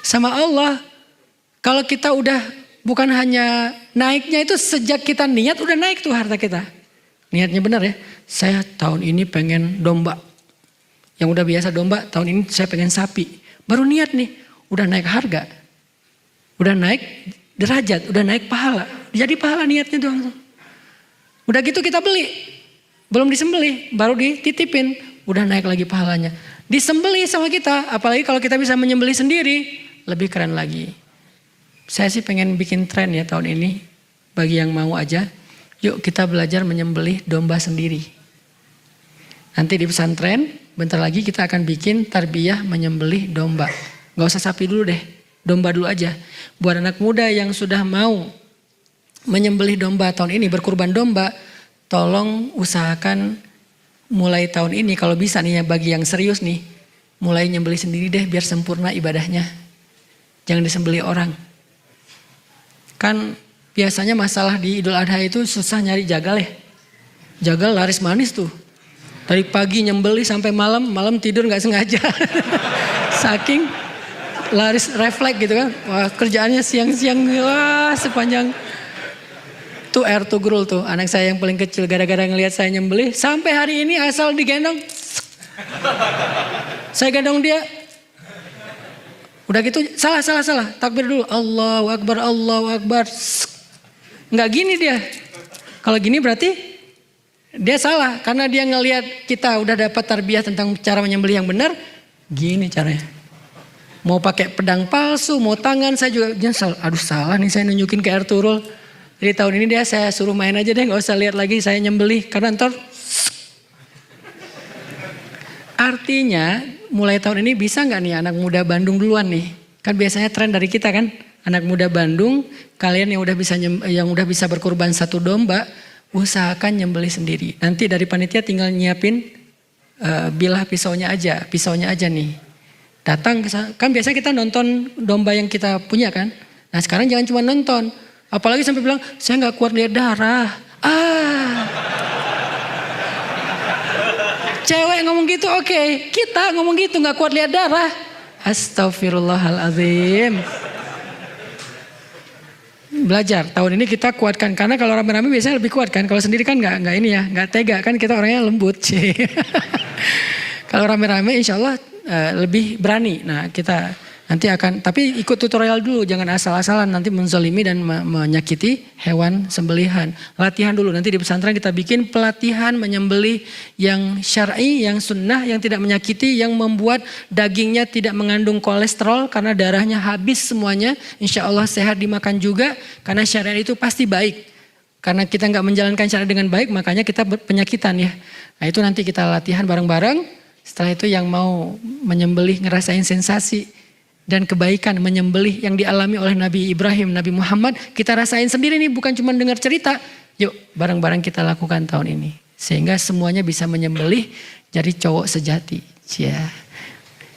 sama Allah. Kalau kita udah bukan hanya naiknya itu sejak kita niat udah naik tuh harta kita. Niatnya benar ya. Saya tahun ini pengen domba. Yang udah biasa domba, tahun ini saya pengen sapi. Baru niat nih, udah naik harga, udah naik derajat, udah naik pahala. Jadi pahala niatnya doang. Udah gitu kita beli. Belum disembelih, baru dititipin. Udah naik lagi pahalanya. Disembelih sama kita, apalagi kalau kita bisa menyembelih sendiri. Lebih keren lagi. Saya sih pengen bikin tren ya tahun ini. Bagi yang mau aja. Yuk kita belajar menyembelih domba sendiri. Nanti di pesantren, bentar lagi kita akan bikin tarbiyah menyembelih domba. Gak usah sapi dulu deh. Domba dulu aja. Buat anak muda yang sudah mau menyembelih domba tahun ini, berkurban domba, tolong usahakan mulai tahun ini kalau bisa nih ya bagi yang serius nih, mulai nyembelih sendiri deh biar sempurna ibadahnya. Jangan disembelih orang. Kan biasanya masalah di Idul Adha itu susah nyari jagal ya. Jagal laris manis tuh. Dari pagi nyembelih sampai malam, malam tidur gak sengaja. Saking laris refleks gitu kan. Wah kerjaannya siang-siang wah sepanjang. Tuh Ertugrul tuh anak saya yang paling kecil gara-gara ngelihat saya nyembelih. Sampai hari ini asal digendong. Saya gendong dia. Udah gitu salah. Takbir dulu. Allahu Akbar, Allahu Akbar. Nggak gini dia. Kalau gini berarti dia salah. Karena dia ngelihat kita udah dapat tarbiyah tentang cara menyembelih yang benar. Gini caranya. Mau pakai pedang palsu, mau tangan, saya juga nyesel. Aduh salah nih saya nunjukin ke Ertugrul. Jadi tahun ini dia saya suruh main aja deh, gak usah lihat lagi saya nyembelih. Karena ntar artinya mulai tahun ini bisa gak nih anak muda Bandung duluan nih. Kan biasanya tren dari kita kan. Anak muda Bandung, kalian yang udah bisa berkurban satu domba, usahakan nyembelih sendiri. Nanti dari panitia tinggal nyiapin bilah pisaunya aja nih. Datang kan biasanya kita nonton domba yang kita punya kan. Nah sekarang jangan cuma nonton, Apalagi sampai bilang, saya nggak kuat lihat darah. Cewek ngomong gitu oke. Kita ngomong gitu nggak kuat lihat darah. Astagfirullahaladzim. Belajar tahun ini kita kuatkan, karena kalau rame-rame biasanya lebih kuat kan, kalau sendiri kan nggak ini ya, nggak tega kan, kita orangnya lembut sih. Kalau rame-rame insya Allah lebih berani. Nah kita nanti akan, tapi ikut tutorial dulu, jangan asal-asalan nanti menzalimi dan menyakiti hewan sembelihan. Latihan dulu, nanti di pesantren kita bikin pelatihan menyembelih yang syar'i, yang sunnah, yang tidak menyakiti, yang membuat dagingnya tidak mengandung kolesterol karena darahnya habis semuanya. Insya Allah sehat dimakan juga, karena syariat itu pasti baik. Karena kita nggak menjalankan syariat dengan baik, makanya kita penyakitan ya. Nah itu nanti kita latihan bareng-bareng. Setelah itu yang mau menyembelih ngerasain sensasi dan kebaikan menyembelih yang dialami oleh Nabi Ibrahim, Nabi Muhammad, kita rasain sendiri nih, bukan cuma dengar cerita. Yuk bareng-bareng kita lakukan tahun ini. Sehingga semuanya bisa menyembelih jadi cowok sejati. Ya.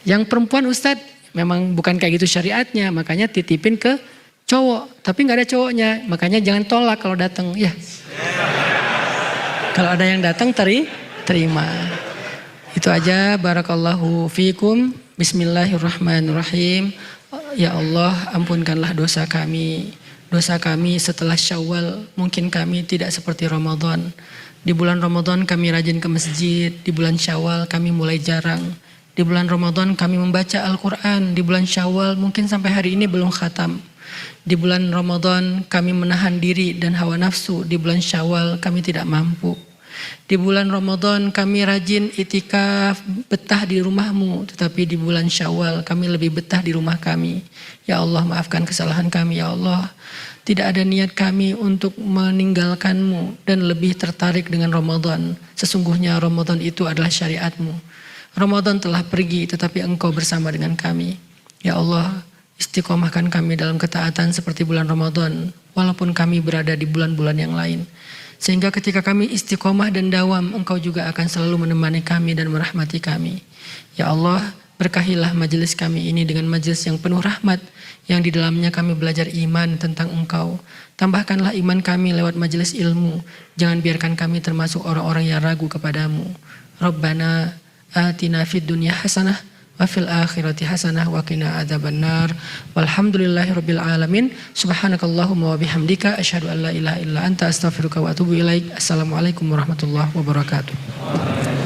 Yang perempuan Ustadz memang bukan kayak gitu syariatnya, makanya titipin ke cowok. Tapi gak ada cowoknya, makanya jangan tolak kalau datang. Ya. Kalau ada yang datang terima. Itu aja, barakallahu fikum. Bismillahirrahmanirrahim. Ya Allah, ampunkanlah dosa kami. Dosa kami setelah Syawal, mungkin kami tidak seperti Ramadan. Di bulan Ramadan kami rajin ke masjid, di bulan Syawal kami mulai jarang. Di bulan Ramadan kami membaca Al-Quran, di bulan Syawal mungkin sampai hari ini belum khatam. Di bulan Ramadan kami menahan diri dan hawa nafsu, di bulan Syawal kami tidak mampu. Di bulan Ramadan kami rajin itikaf, betah di rumahmu, tetapi di bulan Syawal kami lebih betah di rumah kami. Ya Allah, maafkan kesalahan kami ya Allah. Tidak ada niat kami untuk meninggalkanmu dan lebih tertarik dengan Ramadan. Sesungguhnya Ramadan itu adalah syariatmu. Ramadan telah pergi tetapi engkau bersama dengan kami. Ya Allah, istiqomahkan kami dalam ketaatan seperti bulan Ramadan, walaupun kami berada di bulan-bulan yang lain. Sehingga ketika kami istiqomah dan dawam, engkau juga akan selalu menemani kami dan merahmati kami. Ya Allah, berkahilah majelis kami ini dengan majelis yang penuh rahmat, yang di dalamnya kami belajar iman tentang engkau. Tambahkanlah iman kami lewat majelis ilmu. Jangan biarkan kami termasuk orang-orang yang ragu kepadamu. Rabbana atina fid dunya hasanah wa fil akhirati hasanah wa qina adzabannar. Walhamdulillahirabbil alamin. Subhanakallahumma wa bihamdika asyhadu an la ilaha illa anta astaghfiruka wa atubu ilaik. Assalamualaikum warahmatullahi wabarakatuh.